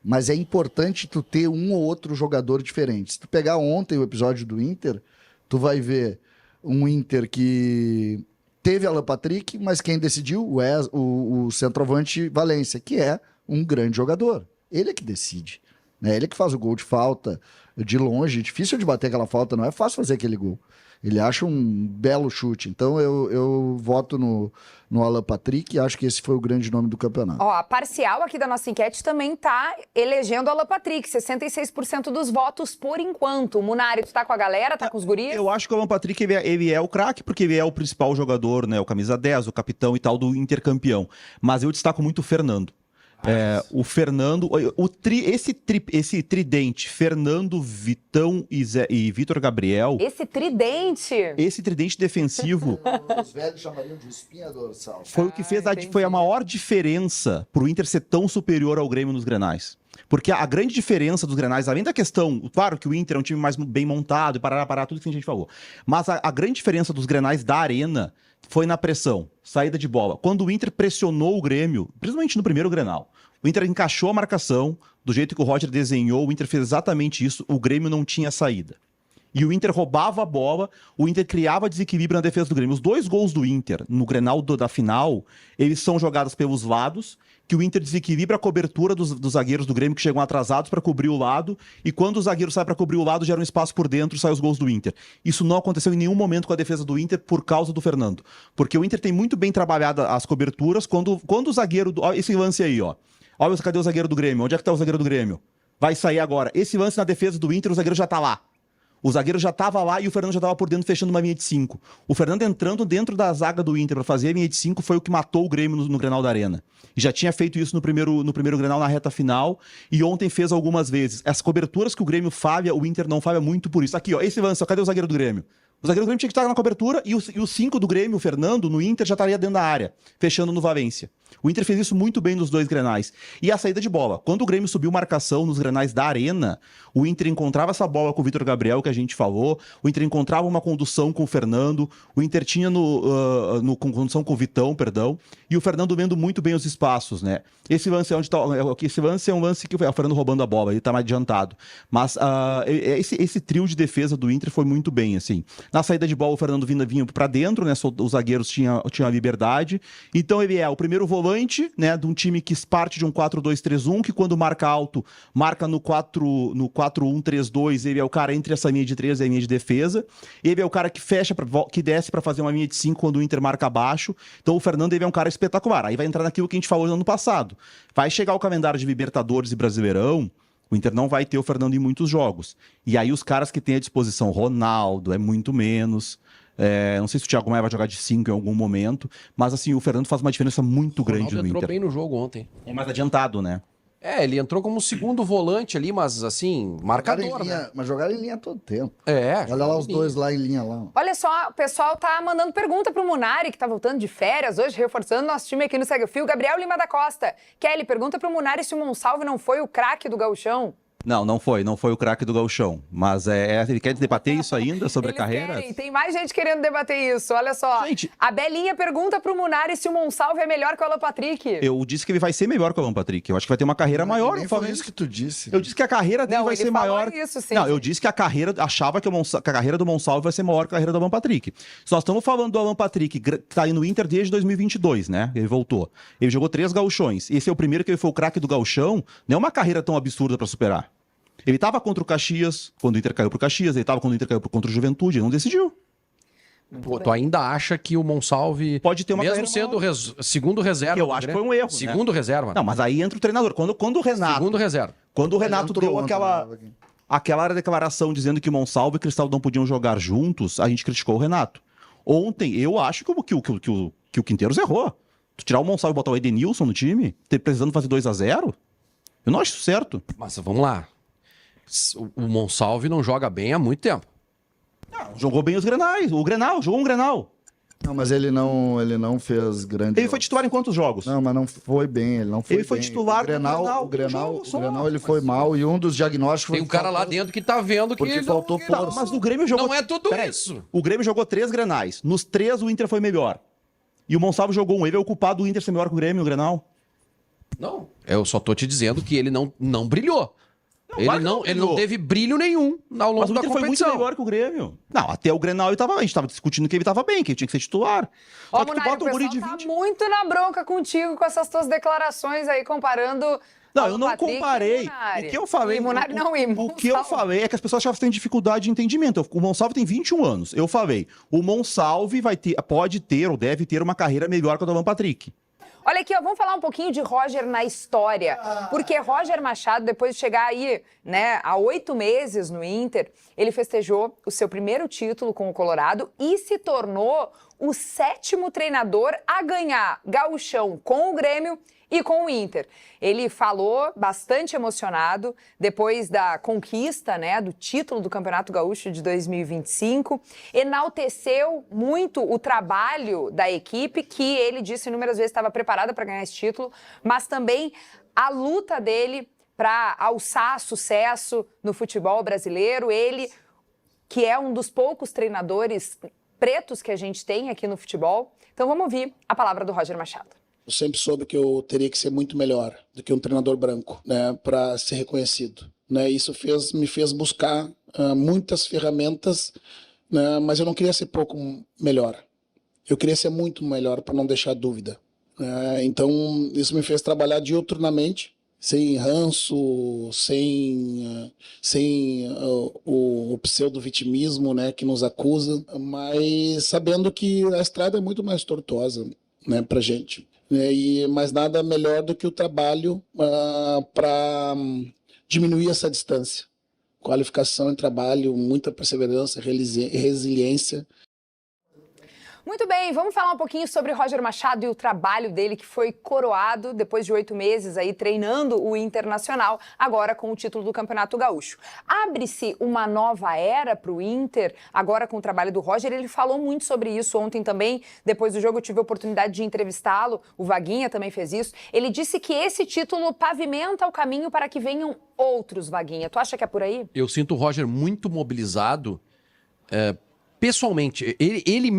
Mas é importante tu ter um ou outro jogador diferente. Se tu pegar ontem o episódio do Inter, tu vai ver um Inter que teve Alan Patrick, mas quem decidiu o centroavante Valência, que é um grande jogador. Ele é que decide, né? Ele é que faz o gol de falta de longe. Difícil de bater aquela falta, não é fácil fazer aquele gol. Ele acha um belo chute. Então eu voto no Alan Patrick e acho que esse foi o grande nome do campeonato. Ó, a parcial aqui da nossa enquete também tá elegendo o Alan Patrick. 66% dos votos por enquanto. O Munari, tu tá com a galera, tá com os guris? Eu acho que o Alan Patrick ele é o craque, porque ele é o principal jogador, né? O camisa 10, o capitão e tal do intercampeão. Mas eu destaco muito o Fernando. O Fernando, esse tridente, Fernando, Vitão e Vitor Gabriel. Esse tridente defensivo. Os velhos chamariam de espinha dorsal. Foi o que foi a maior diferença pro Inter ser tão superior ao Grêmio nos Grenais. Porque a grande diferença dos Grenais, além da questão, claro que o Inter é um time mais bem montado e parar tudo que a gente falou. Mas a grande diferença dos Grenais da Arena foi na pressão, saída de bola. Quando o Inter pressionou o Grêmio, principalmente no primeiro Grenal, o Inter encaixou a marcação, do jeito que o Roger desenhou, o Inter fez exatamente isso, o Grêmio não tinha saída. E o Inter roubava a bola, o Inter criava desequilíbrio na defesa do Grêmio. Os 2 gols do Inter no Grenal da final, eles são jogados pelos lados, que o Inter desequilibra a cobertura dos zagueiros do Grêmio que chegam atrasados para cobrir o lado, e quando o zagueiro sai para cobrir o lado, gera um espaço por dentro, sai os gols do Inter. Isso não aconteceu em nenhum momento com a defesa do Inter por causa do Fernando. Porque o Inter tem muito bem trabalhado as coberturas, quando o zagueiro... Ó, esse lance aí, ó. Olha, cadê o zagueiro do Grêmio? Onde é que tá o zagueiro do Grêmio? Vai sair agora. Esse lance na defesa do Inter, o zagueiro já tá lá. O zagueiro já estava lá e o Fernando já estava por dentro fechando uma linha de 5. O Fernando entrando dentro da zaga do Inter para fazer a linha de 5 foi o que matou o Grêmio no Grenal da Arena. E já tinha feito isso no primeiro Grenal na reta final e ontem fez algumas vezes. As coberturas que o Grêmio falha, o Inter não falha muito por isso. Aqui, ó, esse lance, ó, cadê o zagueiro do Grêmio? O zagueiro do Grêmio tinha que estar na cobertura e o 5 do Grêmio, o Fernando, no Inter já estaria dentro da área, fechando no Valência. O Inter fez isso muito bem nos 2 Grenais. E a saída de bola. Quando o Grêmio subiu marcação nos Grenais da Arena, o Inter encontrava essa bola com o Vitor Gabriel, que a gente falou, o Inter encontrava uma condução com o Fernando, o Inter tinha condução com o Vitão, perdão, e o Fernando vendo muito bem os espaços, né? Esse lance é um lance que é o Fernando roubando a bola, ele tá mais adiantado. Mas esse trio de defesa do Inter foi muito bem, assim. Na saída de bola, o Fernando vinha para dentro, né? Os zagueiros tinham a liberdade. Então ele é o primeiro volante volante, né, de um time que parte de um 4-2-3-1, que quando marca alto, marca no 4-1-3-2, ele é o cara entre essa linha de 3 e a linha de defesa. Ele é o cara que fecha, que desce para fazer uma linha de 5 quando o Inter marca abaixo. Então o Fernando, ele é um cara espetacular. Aí vai entrar naquilo que a gente falou no ano passado. Vai chegar o calendário de Libertadores e Brasileirão, o Inter não vai ter o Fernando em muitos jogos. E aí os caras que têm à disposição, Ronaldo, é muito menos. Não sei se o Thiago Maia vai jogar de 5 em algum momento, mas assim, o Fernando faz uma diferença muito grande no entrou Inter. bem no jogo ontem. É mais adiantado, né? Ele entrou como segundo volante ali, mas assim, marcador, né? Mas jogaram em linha todo tempo. Olha Olha lá os dois lá em linha lá. Olha só, o pessoal tá mandando pergunta pro Munari, que tá voltando de férias hoje, reforçando nosso time aqui no Segue o Fio. Gabriel Lima da Costa. Kelly, pergunta pro Munari se o Monsalve não foi o craque do gauchão. Não foi o craque do gauchão. Mas ele quer debater isso ainda sobre a carreira? Tem mais gente querendo debater isso, olha só. Gente, a Belinha pergunta pro Munari se o Monsalve é melhor que o Alan Patrick. Eu disse que ele vai ser melhor que o Alan Patrick. Eu acho que vai ter uma carreira maior. Nem foi isso que tu disse. Eu disse que a carreira dele vai ser maior. Isso, sim, não, eu disse que a carreira. Achava que a carreira do Monsalve vai ser maior que a carreira do Alan Patrick. Se nós estamos falando do Alan Patrick, que tá aí no Inter desde 2022, né? Ele voltou. Ele jogou 3 gauchões. Esse é o primeiro que ele foi o craque do gauchão. Não é uma carreira tão absurda pra superar. Ele estava contra o Caxias, quando o Inter caiu pro Caxias. Ele estava quando o Inter caiu contra o Juventude. Ele não decidiu. Pô, tu ainda acha que o Monsalve, pode ter uma mesmo sendo segundo reserva... Eu acho que foi um erro, Segundo reserva. Não, mas aí entra o treinador. Quando o Renato... Segundo reserva. Quando o Renato deu ontem, aquela declaração dizendo que Monsalve e Cristal não podiam jogar juntos, a gente criticou o Renato. Ontem, eu acho que o Quinteiros errou. Tu tirar o Monsalve e botar o Edenilson no time, precisando fazer 2-0, eu não acho isso certo. Mas vamos lá. O Monsalve não joga bem há muito tempo. Não, jogou bem os Grenais. Jogou um Grenal. Não, mas ele não fez grande. Ele foi titular em quantos jogos? Não, mas não foi bem. Ele não foi Ele foi bem. titular o Grenal, no Grenal. o Grenal ele foi mal e um dos diagnósticos Tem um cara lá dentro que tá vendo que... porque faltou força. Mas o Grêmio jogou... Não é tudo isso. O Grêmio jogou 3 Grenais. Nos 3 o Inter foi melhor. E o Monsalve jogou um. Ele é o culpado do Inter ser melhor que o Grêmio no Grenal? Não. Eu só tô te dizendo que ele não brilhou. Ele não teve brilho nenhum ao longo Mas o da Inter foi muito competição. melhor que o Grêmio. Não, até o Grenal a gente tava discutindo que ele tava bem, que ele tinha que ser titular. Ó, Só que tu Munari, bota um guri o de pessoal 20... tá muito na bronca contigo com essas tuas declarações aí, comparando... Não, Alan eu não Patrick comparei. e Munari. O que eu falei... E Munari não, e o que eu Monsalve. falei é que as pessoas já têm dificuldade de entendimento. O Monsalve tem 21 anos. Eu falei, o Monsalve pode ter ou deve ter uma carreira melhor que a do Alan Patrick. Olha aqui, ó, vamos falar um pouquinho de Roger na história. Porque Roger Machado, depois de chegar aí, né, há 8 meses no Inter, ele festejou o seu primeiro título com o Colorado e se tornou o 7º treinador a ganhar gauchão com o Grêmio e com o Inter. Ele falou bastante emocionado depois da conquista, né, do título do Campeonato Gaúcho de 2025, enalteceu muito o trabalho da equipe, que ele disse inúmeras vezes estava preparada para ganhar esse título, mas também a luta dele para alçar sucesso no futebol brasileiro. Ele, que é um dos poucos treinadores pretos que a gente tem aqui no futebol. Então vamos ouvir a palavra do Roger Machado. Eu sempre soube que eu teria que ser muito melhor do que um treinador branco, né, para ser reconhecido, né? Isso me fez buscar muitas ferramentas, né, mas eu não queria ser pouco melhor. Eu queria ser muito melhor para não deixar dúvida. Então isso me fez trabalhar diuturnamente, sem ranço, sem o pseudo-vitimismo, né, que nos acusa, mas sabendo que a estrada é muito mais tortuosa, né, para gente. Mas nada melhor do que o trabalho para diminuir essa distância. Qualificação em trabalho, muita perseverança, resiliência. Muito bem, vamos falar um pouquinho sobre Roger Machado e o trabalho dele, que foi coroado depois de 8 meses aí treinando o Internacional, agora com o título do Campeonato Gaúcho. Abre-se uma nova era para o Inter, agora com o trabalho do Roger. Ele falou muito sobre isso ontem também. Depois do jogo eu tive a oportunidade de entrevistá-lo, o Vaguinha também fez isso. Ele disse que esse título pavimenta o caminho para que venham outros, Vaguinha. Tu acha que é por aí? Eu sinto o Roger muito mobilizado, pessoalmente, ele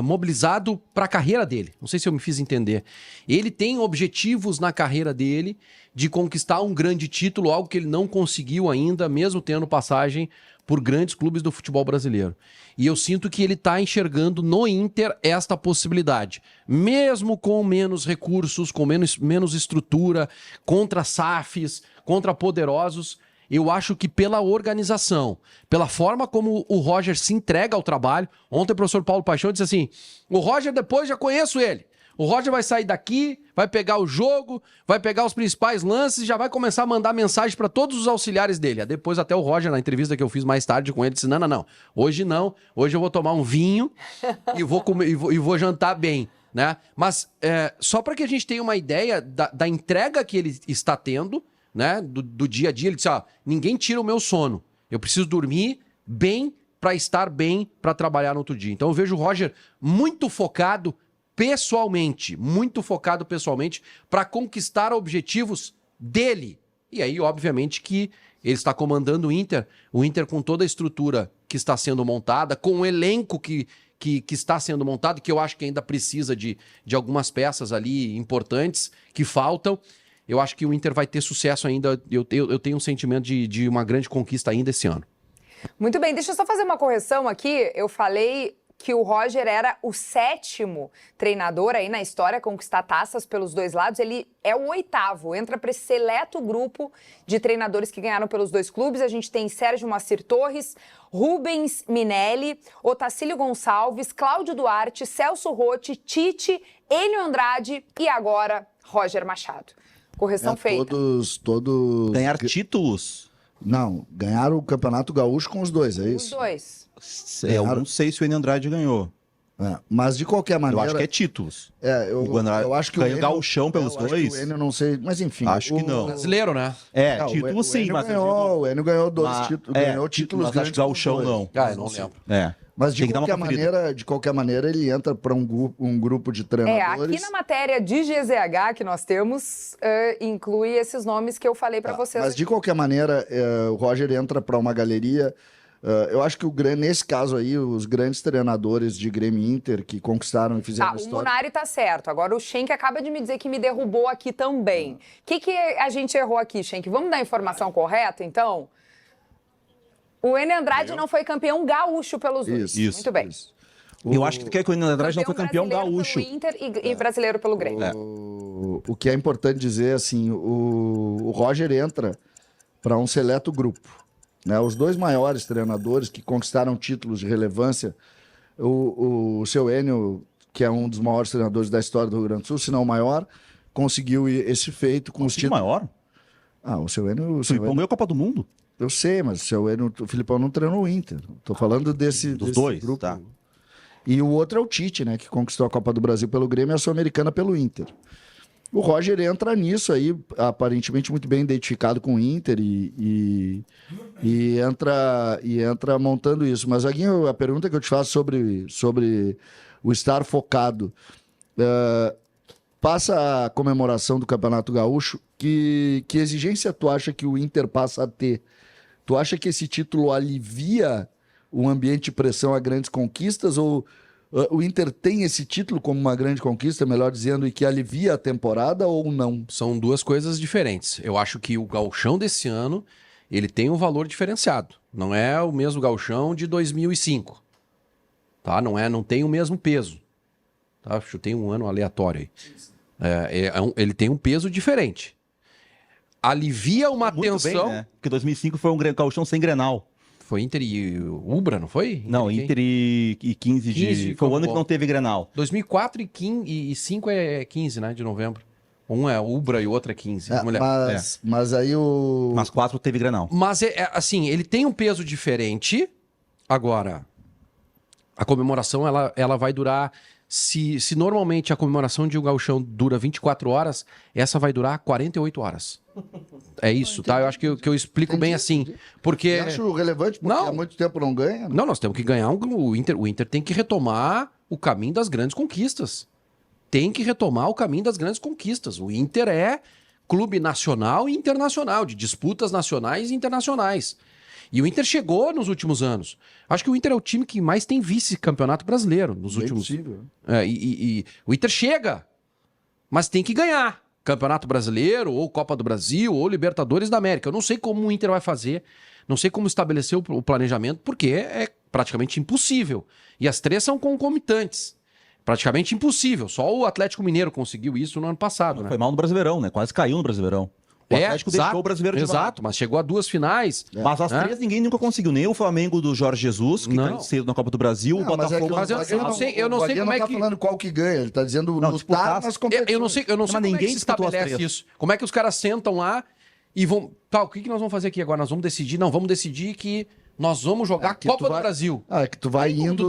mobilizado para a carreira dele. Não sei se eu me fiz entender. Ele tem objetivos na carreira dele de conquistar um grande título, algo que ele não conseguiu ainda, mesmo tendo passagem por grandes clubes do futebol brasileiro. E eu sinto que ele está enxergando no Inter esta possibilidade. Mesmo com menos recursos, com menos estrutura, contra SAFs, contra poderosos, eu acho que pela organização, pela forma como o Roger se entrega ao trabalho. Ontem o professor Paulo Paixão disse assim, o Roger depois já conheço ele. O Roger vai sair daqui, vai pegar o jogo, vai pegar os principais lances e já vai começar a mandar mensagem para todos os auxiliares dele. Aí depois até o Roger, na entrevista que eu fiz mais tarde com ele, disse, não. Hoje não. Hoje eu vou tomar um vinho e vou comer, e vou jantar bem, né? Mas só para que a gente tenha uma ideia da entrega que ele está tendo, né? Do dia a dia, ele disse, ninguém tira o meu sono. Eu preciso dormir bem para estar bem para trabalhar no outro dia. Então eu vejo o Roger muito focado pessoalmente para conquistar objetivos dele. E aí, obviamente, que ele está comandando o Inter com toda a estrutura que está sendo montada, com o elenco que está sendo montado, que eu acho que ainda precisa de algumas peças ali importantes que faltam. Eu acho que o Inter vai ter sucesso ainda, eu tenho um sentimento de uma grande conquista ainda esse ano. Muito bem, deixa eu só fazer uma correção aqui. Eu falei que o Roger era o 7º treinador aí na história a conquistar taças pelos dois lados. Ele é o 8º, entra para esse seleto grupo de treinadores que ganharam pelos dois clubes. A gente tem Sérgio Moacir Torres, Rubens Minelli, Otacílio Gonçalves, Cláudio Duarte, Celso Rotti, Tite, Enio Andrade e agora Roger Machado. Correção feita. Todos... Ganhar títulos? Não, ganharam o Campeonato Gaúcho com os dois, é isso? Os dois. Eu não sei se o Enio Andrade ganhou. Mas de qualquer maneira... Eu acho que é títulos. Eu acho que ganhou o Gauchão pelos dois? Acho que o Enio não sei, mas enfim. Acho que não. Brasileiro, né? Títulos sim, mas... O Enio ganhou dois títulos, ganhou títulos mas acho que Gauchão não. Eu não lembro. Mas de qualquer maneira, ele entra para um grupo de treinadores. Aqui na matéria de GZH que nós temos, inclui esses nomes que eu falei para vocês. Mas de qualquer maneira, o Roger entra para uma galeria. Eu acho que nesse caso aí, os grandes treinadores de Grêmio e Inter que conquistaram e fizeram história... O Munari tá certo. Agora o Schenck acaba de me dizer que me derrubou aqui também. O que a gente errou aqui, Schenck? Vamos dar a informação correta, então? O Enio Andrade não foi campeão gaúcho pelos dois. Isso. Muito bem. Eu acho que tu quer que o Enio Andrade não foi campeão gaúcho. Pelo Inter e brasileiro pelo Grêmio. O que é importante dizer, assim, o Roger entra para um seleto grupo. Né? Os dois maiores treinadores que conquistaram títulos de relevância, o seu Enio, que é um dos maiores treinadores da história do Rio Grande do Sul, se não o maior, conseguiu esse feito com os títulos. Maior? O seu Enio... O Filipão ganhou a Copa do Mundo. Eu sei, mas o Filipão não treinou o Inter. Tô falando desse dois, grupo. tá. E o outro é o Tite, né? Que conquistou a Copa do Brasil pelo Grêmio e a Sul-Americana pelo Inter. O Roger entra nisso aí, aparentemente muito bem identificado com o Inter e entra montando isso. Mas, Aguinho, a pergunta que eu te faço sobre o estar focado... passa a comemoração do Campeonato Gaúcho, que exigência tu acha que o Inter passa a ter? Tu acha que esse título alivia o ambiente de pressão a grandes conquistas ou o Inter tem esse título como uma grande conquista, melhor dizendo, e que alivia a temporada ou não? São duas coisas diferentes. Eu acho que o gauchão desse ano, ele tem um valor diferenciado. Não é o mesmo gauchão de 2005. Tá? Não tem o mesmo peso. Tá? Chutei um ano aleatório aí. Ele tem um peso diferente. Alivia uma tensão. Bem, né? Porque 2005 foi um gauchão sem Grenal. Foi Inter e Ubra, não foi? Inter e 15 foi o ano que não teve Grenal. 2004 e 5 é 15, né? De novembro. Um é Ubra e o outro é 15. Mas aí o... Mas 4 teve Grenal. Mas, assim, ele tem um peso diferente. Agora, a comemoração, ela vai durar... Se normalmente a comemoração de um gauchão dura 24 horas, essa vai durar 48 horas. É isso, tá? Eu acho que eu explico bem assim. Porque... Eu acho relevante, porque há muito tempo não ganha. Não, nós temos que ganhar. O Inter tem que retomar o caminho das grandes conquistas. Tem que retomar o caminho das grandes conquistas. O Inter é clube nacional e internacional, de disputas nacionais e internacionais. E o Inter chegou nos últimos anos. Acho que o Inter é o time que mais tem vice-campeonato brasileiro nos últimos... O Inter chega, mas tem que ganhar. Campeonato Brasileiro, ou Copa do Brasil, ou Libertadores da América. Eu não sei como o Inter vai fazer Não sei como estabelecer o planejamento, porque é praticamente impossível. E as 3 são concomitantes. Praticamente impossível. Só o Atlético Mineiro conseguiu isso no ano passado, né? Foi mal no Brasileirão, né? Quase caiu no Brasileirão. O Atlético deixou o brasileiro de exato, mas chegou a 2 finais. Mas as 3 ninguém nunca conseguiu. Nem o Flamengo do Jorge Jesus, que caiu cedo na Copa do Brasil, o Botafogo... Mas eu não sei como é que... Ele não tá falando qual que ganha, ele tá dizendo Não, lutar nas competições. Eu não sei como é que se estabelece isso. Como é que os caras sentam lá e vão... Tá, o que nós vamos fazer aqui agora? Nós vamos decidir? Não, vamos decidir que nós vamos jogar a Copa do Brasil. É que tu vai indo,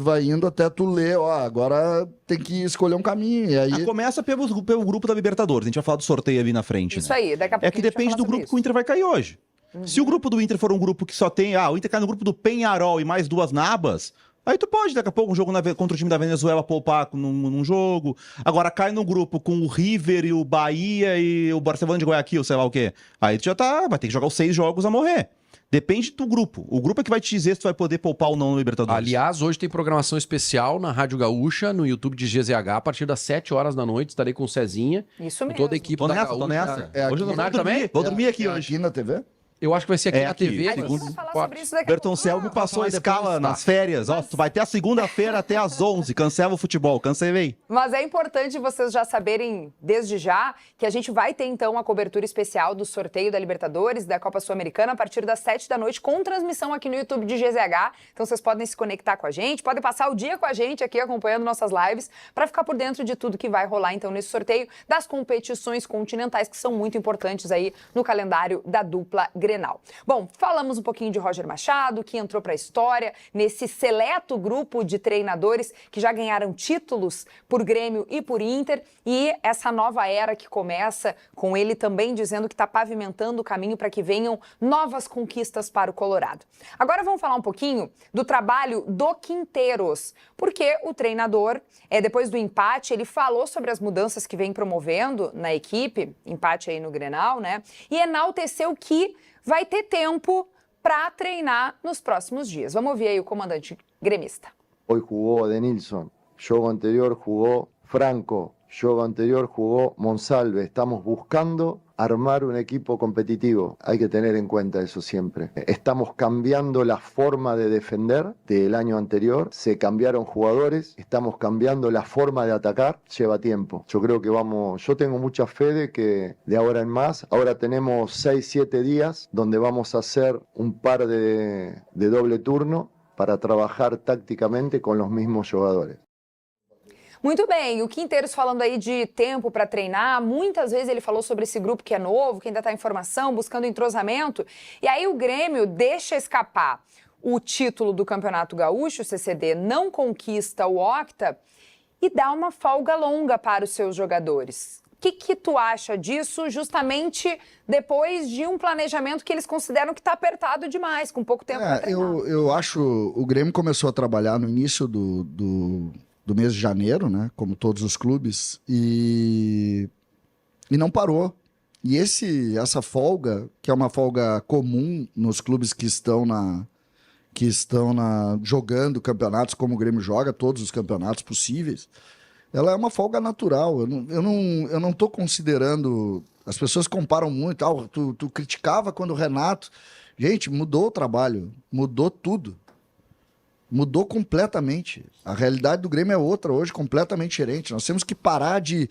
vai indo até tu ler, ó, agora tem que escolher um caminho. E aí... Começa pelo grupo da Libertadores. A gente vai falar do sorteio ali na frente. Isso né? aí, daqui a pouco É que depende do grupo que o Inter vai cair hoje. Se o grupo do Inter for um grupo que só tem... o Inter cai no grupo do Peñarol e mais 2 nabas... Aí tu pode, daqui a pouco, um jogo contra o time da Venezuela poupar num jogo. Agora cai no grupo com o River e o Bahia e o Barcelona de Guayaquil, sei lá o quê. Aí tu já vai ter que jogar os 6 jogos a morrer. Depende do grupo. O grupo é que vai te dizer se tu vai poder poupar ou não no Libertadores. Aliás, hoje tem programação especial na Rádio Gaúcha, no YouTube de GZH, a partir das 7 horas da noite. Estarei com o Cezinha. Isso mesmo. Com toda a equipe Tô da nessa, Gaúcha. tô nessa. Hoje eu vou também? Vou dormir aqui hoje. Aqui na TV? Eu acho que vai ser aqui na aqui. TV. A gente vai falar sobre isso daqui a pouco. Bertoncello me passou a escala depois, tá. nas férias. Ó, tu vai até a segunda-feira até às 11. Cancela o futebol. Cancelei. Mas é importante vocês já saberem, desde já, que a gente vai ter, então, a cobertura especial do sorteio da Libertadores, da Copa Sul-Americana, a partir das 7 da noite, com transmissão aqui no YouTube de GZH. Então, vocês podem se conectar com a gente, podem passar o dia com a gente aqui, acompanhando nossas lives, para ficar por dentro de tudo que vai rolar, então, nesse sorteio das competições continentais, que são muito importantes aí no calendário da dupla Grenal. Bom, falamos um pouquinho de Roger Machado, que entrou para a história nesse seleto grupo de treinadores que já ganharam títulos por Grêmio e por Inter, e essa nova era que começa com ele também dizendo que está pavimentando o caminho para que venham novas conquistas para o Colorado. Agora vamos falar um pouquinho do trabalho do Quinteiros, porque o treinador, depois do empate, ele falou sobre as mudanças que vem promovendo na equipe, empate aí no Grenal, né? E enalteceu que vai ter tempo para treinar nos próximos dias. Vamos ouvir aí o comandante gremista. Hoy jugó Denilson, jogo anterior jugó Franco, jogo anterior jugó Monsalve. Estamos buscando armar un equipo competitivo. Hay que tener en cuenta eso siempre. Estamos cambiando la forma de defender del año anterior. Se cambiaron jugadores. Estamos cambiando la forma de atacar. Lleva tiempo. Yo creo que yo tengo mucha fe de que de ahora en más, ahora tenemos 6-7 días donde vamos a hacer un par de doble turno para trabajar tácticamente con los mismos jugadores. Muito bem, o Quinteiros falando aí de tempo para treinar, muitas vezes ele falou sobre esse grupo que é novo, que ainda está em formação, buscando entrosamento, e aí o Grêmio deixa escapar o título do Campeonato Gaúcho, o CCD não conquista o Octa e dá uma folga longa para os seus jogadores. O que tu acha disso, justamente depois de um planejamento que eles consideram que está apertado demais, com pouco tempo para treinar? Eu acho, o Grêmio começou a trabalhar no início do mês de janeiro, né? Como todos os clubes, e não parou. E essa folga, que é uma folga comum nos clubes que estão jogando campeonatos como o Grêmio joga, todos os campeonatos possíveis, ela é uma folga natural. Eu não estou considerando... As pessoas comparam muito. Tu criticava quando o Renato... Gente, mudou o trabalho, mudou tudo. Mudou completamente. A realidade do Grêmio é outra hoje, completamente diferente. Nós temos que parar de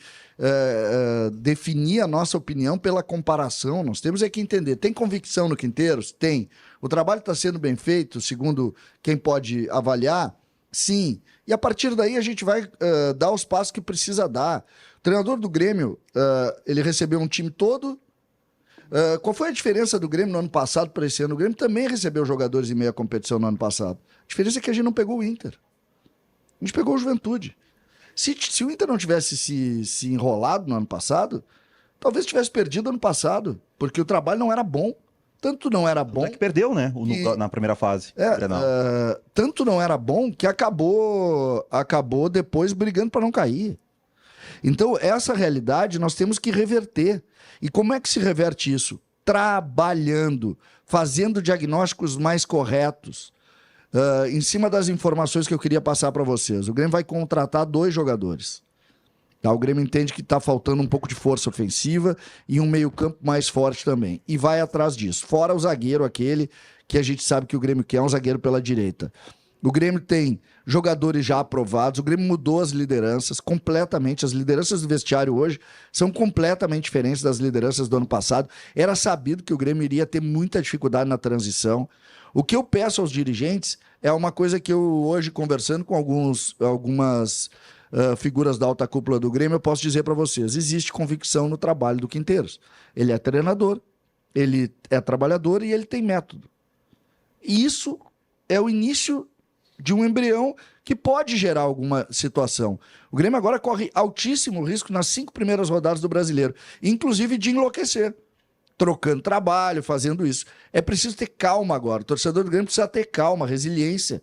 definir a nossa opinião pela comparação. Nós temos que entender. Tem convicção no Quinteiros? Tem. O trabalho está sendo bem feito, segundo quem pode avaliar? Sim. E a partir daí a gente vai dar os passos que precisa dar. O treinador do Grêmio, ele recebeu um time todo. Qual foi a diferença do Grêmio no ano passado para esse ano? O Grêmio também recebeu jogadores em meia competição no ano passado. A diferença é que a gente não pegou o Inter. A gente pegou o Juventude. Se o Inter não tivesse se enrolado no ano passado, talvez tivesse perdido ano passado, porque o trabalho não era bom. Tanto não era bom... Até que perdeu, né? Na primeira fase. Tanto não era bom que acabou depois brigando para não cair. Então, essa realidade nós temos que reverter. E como é que se reverte isso? Trabalhando, fazendo diagnósticos mais corretos, em cima das informações que eu queria passar para vocês. O Grêmio vai contratar 2 jogadores. Tá? O Grêmio entende que está faltando um pouco de força ofensiva e um meio-campo mais forte também. E vai atrás disso. Fora o zagueiro, aquele que a gente sabe que o Grêmio quer, é um zagueiro pela direita. O Grêmio tem jogadores já aprovados, o Grêmio mudou as lideranças completamente. As lideranças do vestiário hoje são completamente diferentes das lideranças do ano passado. Era sabido que o Grêmio iria ter muita dificuldade na transição. O que eu peço aos dirigentes é uma coisa que eu hoje, conversando com algumas figuras da alta cúpula do Grêmio, eu posso dizer para vocês, existe convicção no trabalho do Quinteiros. Ele é treinador, ele é trabalhador e ele tem método. E isso é o início de um embrião que pode gerar alguma situação. O Grêmio agora corre altíssimo risco nas 5 primeiras rodadas do Brasileiro, inclusive de enlouquecer, trocando trabalho, fazendo isso. É preciso ter calma agora. O torcedor do Grêmio precisa ter calma, resiliência.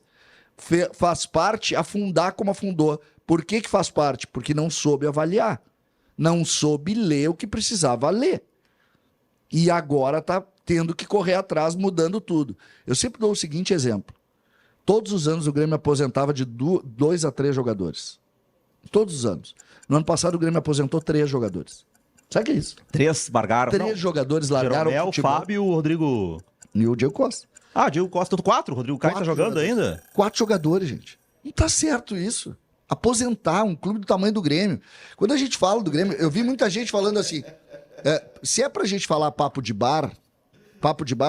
Faz parte afundar como afundou. Por que que faz parte? Porque não soube avaliar. Não soube ler o que precisava ler. E agora está tendo que correr atrás, mudando tudo. Eu sempre dou o seguinte exemplo. Todos os anos o Grêmio aposentava de 2 a 3 jogadores. Todos os anos. No ano passado o Grêmio aposentou 3 jogadores. Sabe o que é isso? 3 largaram. 3 jogadores largaram Jeromel, o futebol. Fábio e o Rodrigo... E o Diego Costa. Ah, Diego Costa, 4. O Rodrigo Caio tá 4 jogando jogadores. ainda? 4 jogadores, gente. Não tá certo isso. Aposentar um clube do tamanho do Grêmio. Quando a gente fala do Grêmio, eu vi muita gente falando assim, se é pra gente falar papo de bar,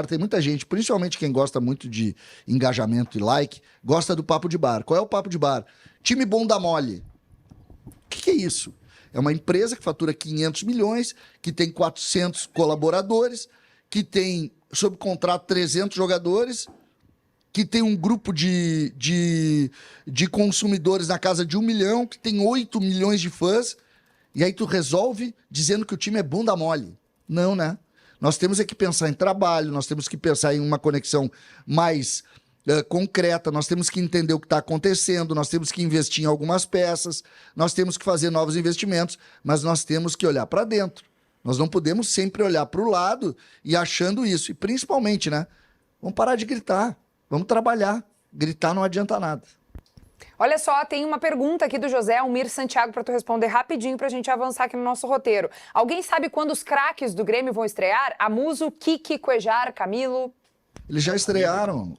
tem muita gente, principalmente quem gosta muito de engajamento e like, gosta do papo de bar. Qual é o papo de bar? Time bom dá mole. O que é isso? É uma empresa que fatura 500 milhões, que tem 400 colaboradores, que tem, sob contrato, 300 jogadores, que tem um grupo de consumidores na casa de 1 milhão, que tem 8 milhões de fãs, e aí tu resolve dizendo que o time é bunda mole. Não, né? Nós temos é que pensar em trabalho, nós temos que pensar em uma conexão mais concreta, nós temos que entender o que está acontecendo, nós temos que investir em algumas peças, nós temos que fazer novos investimentos, mas nós temos que olhar para dentro. Nós não podemos sempre olhar para o lado e achando isso. E principalmente, né? Vamos parar de gritar. Vamos trabalhar. Gritar não adianta nada. Olha só, tem uma pergunta aqui do José Almir Santiago para tu responder rapidinho para a gente avançar aqui no nosso roteiro. Alguém sabe quando os craques do Grêmio vão estrear? Amuso, Kiki, Cuejar, Camilo? Eles já estrearam.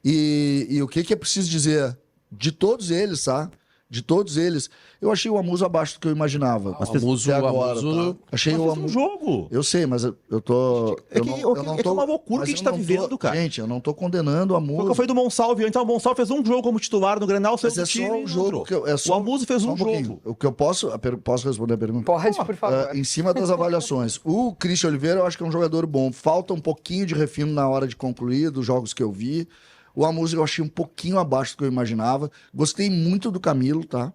E o que é preciso dizer? De todos eles, tá? De todos eles. Eu achei o Amuso abaixo do que eu imaginava. Mas Amuso, até agora, Amuso... tá? Achei Mas o fez Amuso... um jogo. Eu sei, mas eu tô... É que é uma loucura que a gente tá vivendo, cara. Gente, eu não tô condenando o Amuso. Porque foi do Monsalve antes. O Monsalve fez um jogo como titular no Grenal, saiu Mas do é time só e um jogo. o Amuso fez um jogo. pouquinho. O que eu posso responder a pergunta? Pode, por favor. Em cima das avaliações. O Christian Oliveira eu acho que é um jogador bom. Falta um pouquinho de refino na hora de concluir dos jogos que eu vi. O Amuso eu achei um pouquinho abaixo do que eu imaginava. Gostei muito do Camilo, tá?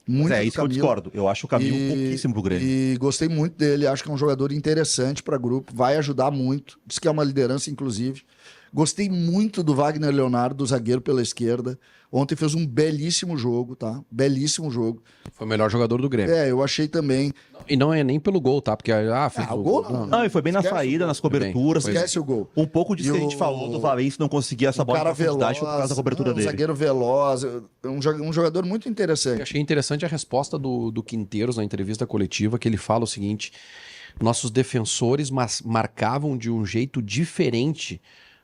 Muito do Isso que eu Camilo. discordo. Eu acho o Camilo pouquíssimo pro Grêmio. E gostei muito dele. Acho que é um jogador interessante para grupo. Vai ajudar muito. Diz que é uma liderança, inclusive. Gostei muito do Wagner Leonardo, do zagueiro pela esquerda. Ontem fez um belíssimo jogo, tá? Belíssimo jogo. Foi o melhor jogador do Grêmio. Eu achei também. E não é nem pelo gol, tá? Porque, fez o gol não. Não, e foi bem na Esquece saída, o gol. nas coberturas. Foi bem. Esquece o gol. Um pouco disso E que a gente falou do Valência não conseguir essa bola de Cara profundidade veloz, por causa da cobertura um dele. zagueiro veloz, um jogador muito Eu interessante. achei interessante a resposta do Quinteiros na entrevista coletiva, que ele fala o seguinte: nossos defensores marcavam de um jeito diferente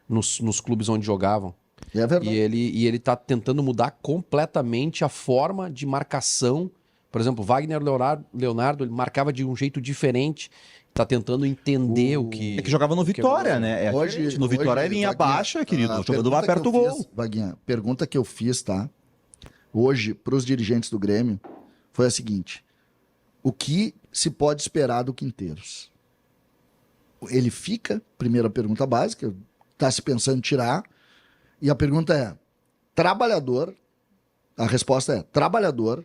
nos clubes onde jogavam. É verdade. E ele tá tentando mudar completamente a forma de marcação. Por exemplo, Wagner Leonardo, ele marcava de um jeito diferente. Tá tentando entender o que... É que jogava no Vitória, né? É diferente. No Vitória é linha baixa, querido. O jogador vai perto do gol. Vaguinha, pergunta que eu fiz, tá? Hoje, para os dirigentes do Grêmio, foi a seguinte: o que se pode esperar do Quinteiros? Ele fica, primeira pergunta básica, tá se pensando em tirar, e a pergunta é: trabalhador? A resposta é: trabalhador,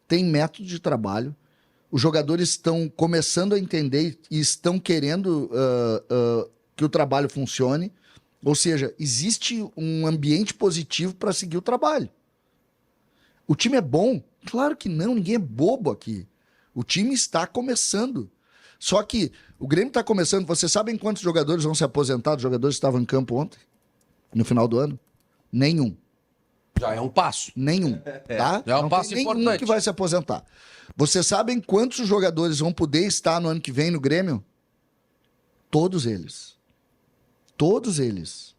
tem método de trabalho, os jogadores estão começando a entender e estão querendo que o trabalho funcione, ou seja, existe um ambiente positivo para seguir o trabalho. O time é bom? Claro que não, ninguém é bobo aqui. O time está começando. Só que o Grêmio está começando. Vocês sabem quantos jogadores vão se aposentar? Os jogadores que estavam em campo ontem? No final do ano? Nenhum. Já é um passo. Nenhum, tá? Já é um Não passo tem nenhum importante. que vai se aposentar. Vocês sabem quantos jogadores vão poder estar no ano que vem no Grêmio? Todos eles. Todos eles.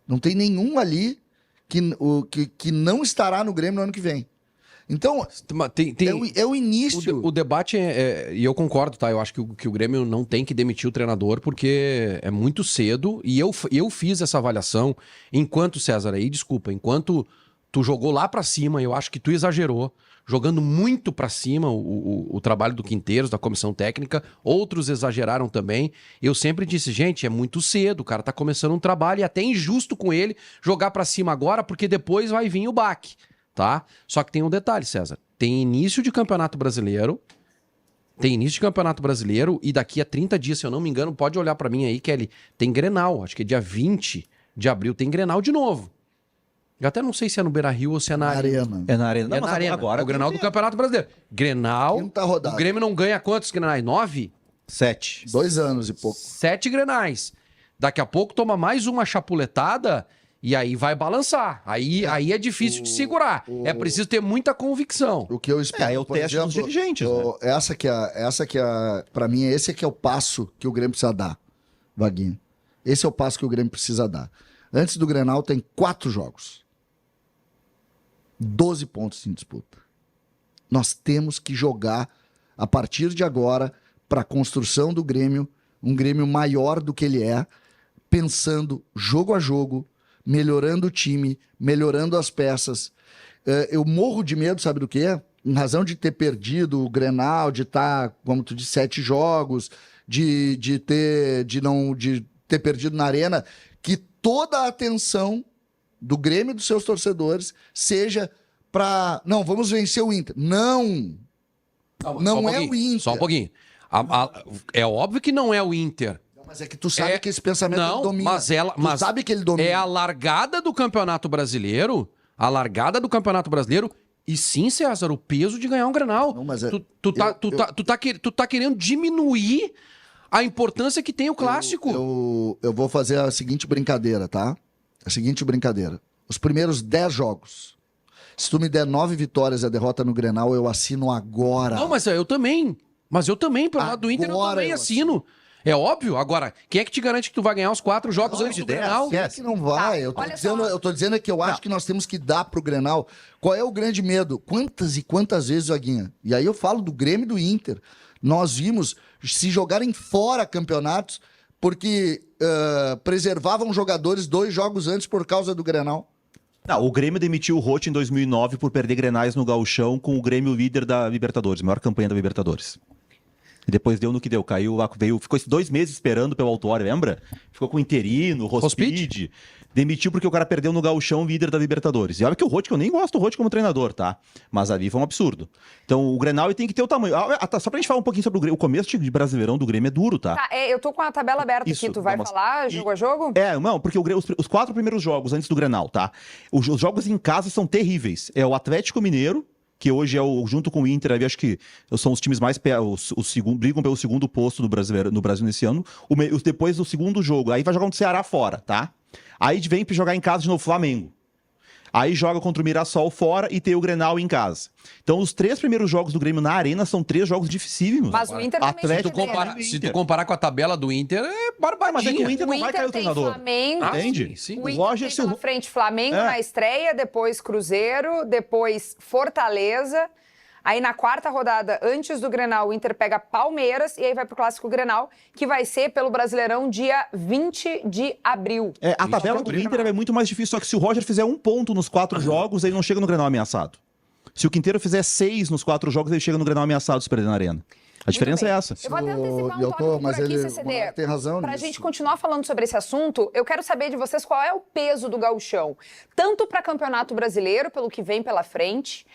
Não tem nenhum ali que não estará no Grêmio no ano que vem. Então, é o início. O debate e eu concordo, tá? Eu acho que o Grêmio não tem que demitir o treinador porque é muito cedo e eu fiz essa avaliação enquanto, César, aí, desculpa, enquanto tu jogou lá pra cima, eu acho que tu exagerou, jogando muito pra cima o trabalho do Quinteiros, da comissão técnica, outros exageraram também. Eu sempre disse, gente, é muito cedo, o cara tá começando um trabalho e é até injusto com ele jogar pra cima agora porque depois vai vir o baque. Tá? Só que tem um detalhe, César. Tem início de Campeonato Brasileiro. E daqui a 30 dias, se eu não me engano, pode olhar pra mim aí, Kelly, tem Grenal. Acho que é dia 20 de abril tem Grenal de novo. Eu até não sei se é no Beira-Rio ou se é na Arena. É na Arena. É na Arena. Agora É o Grenal do Campeonato Brasileiro. Grenal. Quinta rodada. O Grêmio não ganha quantos Grenais? 9? 7. 2 anos e pouco. 7 Grenais. Daqui a pouco toma mais uma chapuletada e aí vai balançar. Aí é difícil de segurar. É preciso ter muita convicção. O que eu espero, É o por teste dos exemplo, dirigentes, né? essa que é, para mim, esse que é o passo que o Grêmio precisa dar, Vaguinho. Esse é o passo que o Grêmio precisa dar. Antes do Grenal tem 4 jogos. 12 pontos em disputa. Nós temos que jogar a partir de agora para a construção do Grêmio, um Grêmio maior do que ele é, pensando jogo a jogo, melhorando o time, melhorando as peças. Eu morro de medo, sabe do quê? Em razão de ter perdido o Grenal, de estar, como tu disse, 7 jogos, de ter perdido na Arena, que toda a atenção do Grêmio e dos seus torcedores seja para... Não, vamos vencer o Inter. Não Não é o Inter. Só um pouquinho. É óbvio que não é o Inter. Mas é que tu sabe que esse pensamento ele domina. Mas sabe que ele domina. É a largada do Campeonato Brasileiro. E sim, César, o peso de ganhar um Grenal. Não, mas tu tá querendo diminuir a importância que tem o clássico. Eu vou fazer a seguinte brincadeira, tá? A seguinte brincadeira. Os primeiros 10 jogos. Se tu me der 9 vitórias e a derrota no Grenal, eu assino agora. Não, mas eu também. Pelo lado do Inter, eu Agora também eu assino. É óbvio. Agora, quem é que te garante que tu vai ganhar os 4 jogos antes do Grenal? É que não vai. Eu tô dizendo que eu acho que nós temos que dar pro Grenal. Qual é o grande medo? Quantas e quantas vezes, Vaguinha? E aí eu falo do Grêmio e do Inter. Nós vimos se jogarem fora campeonatos porque preservavam jogadores 2 jogos antes por causa do Grenal. Não, o Grêmio demitiu o Roth em 2009 por perder Grenais no Gauchão com o Grêmio líder da Libertadores, maior campanha da Libertadores. E depois deu no que deu, ficou 2 meses esperando pelo autório, lembra? Ficou com o interino, Rospide. Demitiu porque o cara perdeu no Gauchão líder da Libertadores. E olha que o Roth, que eu nem gosto do Roth como treinador, tá? Mas ali foi um absurdo. Então o Grenal tem que ter o tamanho. Só pra gente falar um pouquinho sobre o Grêmio. O começo de Brasileirão do Grêmio é duro, tá? Tá, eu tô com a tabela aberta aqui. Tu vai falar jogo a jogo? Não, porque os 4 primeiros jogos antes do Grenal, tá? Os jogos em casa são terríveis. É o Atlético Mineiro, que hoje junto com o Inter, ali, acho que são os times mais brigam pelo segundo posto no Brasil nesse ano. Depois do segundo jogo, aí vai jogar um Ceará fora, tá? Aí vem pra jogar em casa de novo Flamengo. Aí joga contra o Mirassol fora e tem o Grenal em casa. Então os 3 primeiros jogos do Grêmio na Arena são 3 jogos dificílimos. Mas o Inter também se tu comparar com a tabela do Inter, é barbadinha. Mas é que o Inter não vai cair o treinador. Flamengo, entende? Sim. O Inter tem pela frente Flamengo na estreia, depois Cruzeiro, depois Fortaleza. Aí na 4ª rodada, antes do Grenal, o Inter pega Palmeiras e aí vai pro Clássico Grenal, que vai ser pelo Brasileirão dia 20 de abril. A tabela do Inter é muito mais difícil, só que se o Roger fizer 1 ponto nos 4 jogos, ele não chega no Grenal ameaçado. Se o Quinteiro fizer 6 nos 4 jogos, ele chega no Grenal ameaçado se perder na Arena. A diferença é essa. Eu vou até antecipar um tópico por aqui, CCD. Tem razão Pra nisso. gente continuar falando sobre esse assunto, eu quero saber de vocês qual é o peso do gauchão. Tanto para Campeonato Brasileiro, pelo que vem pela frente,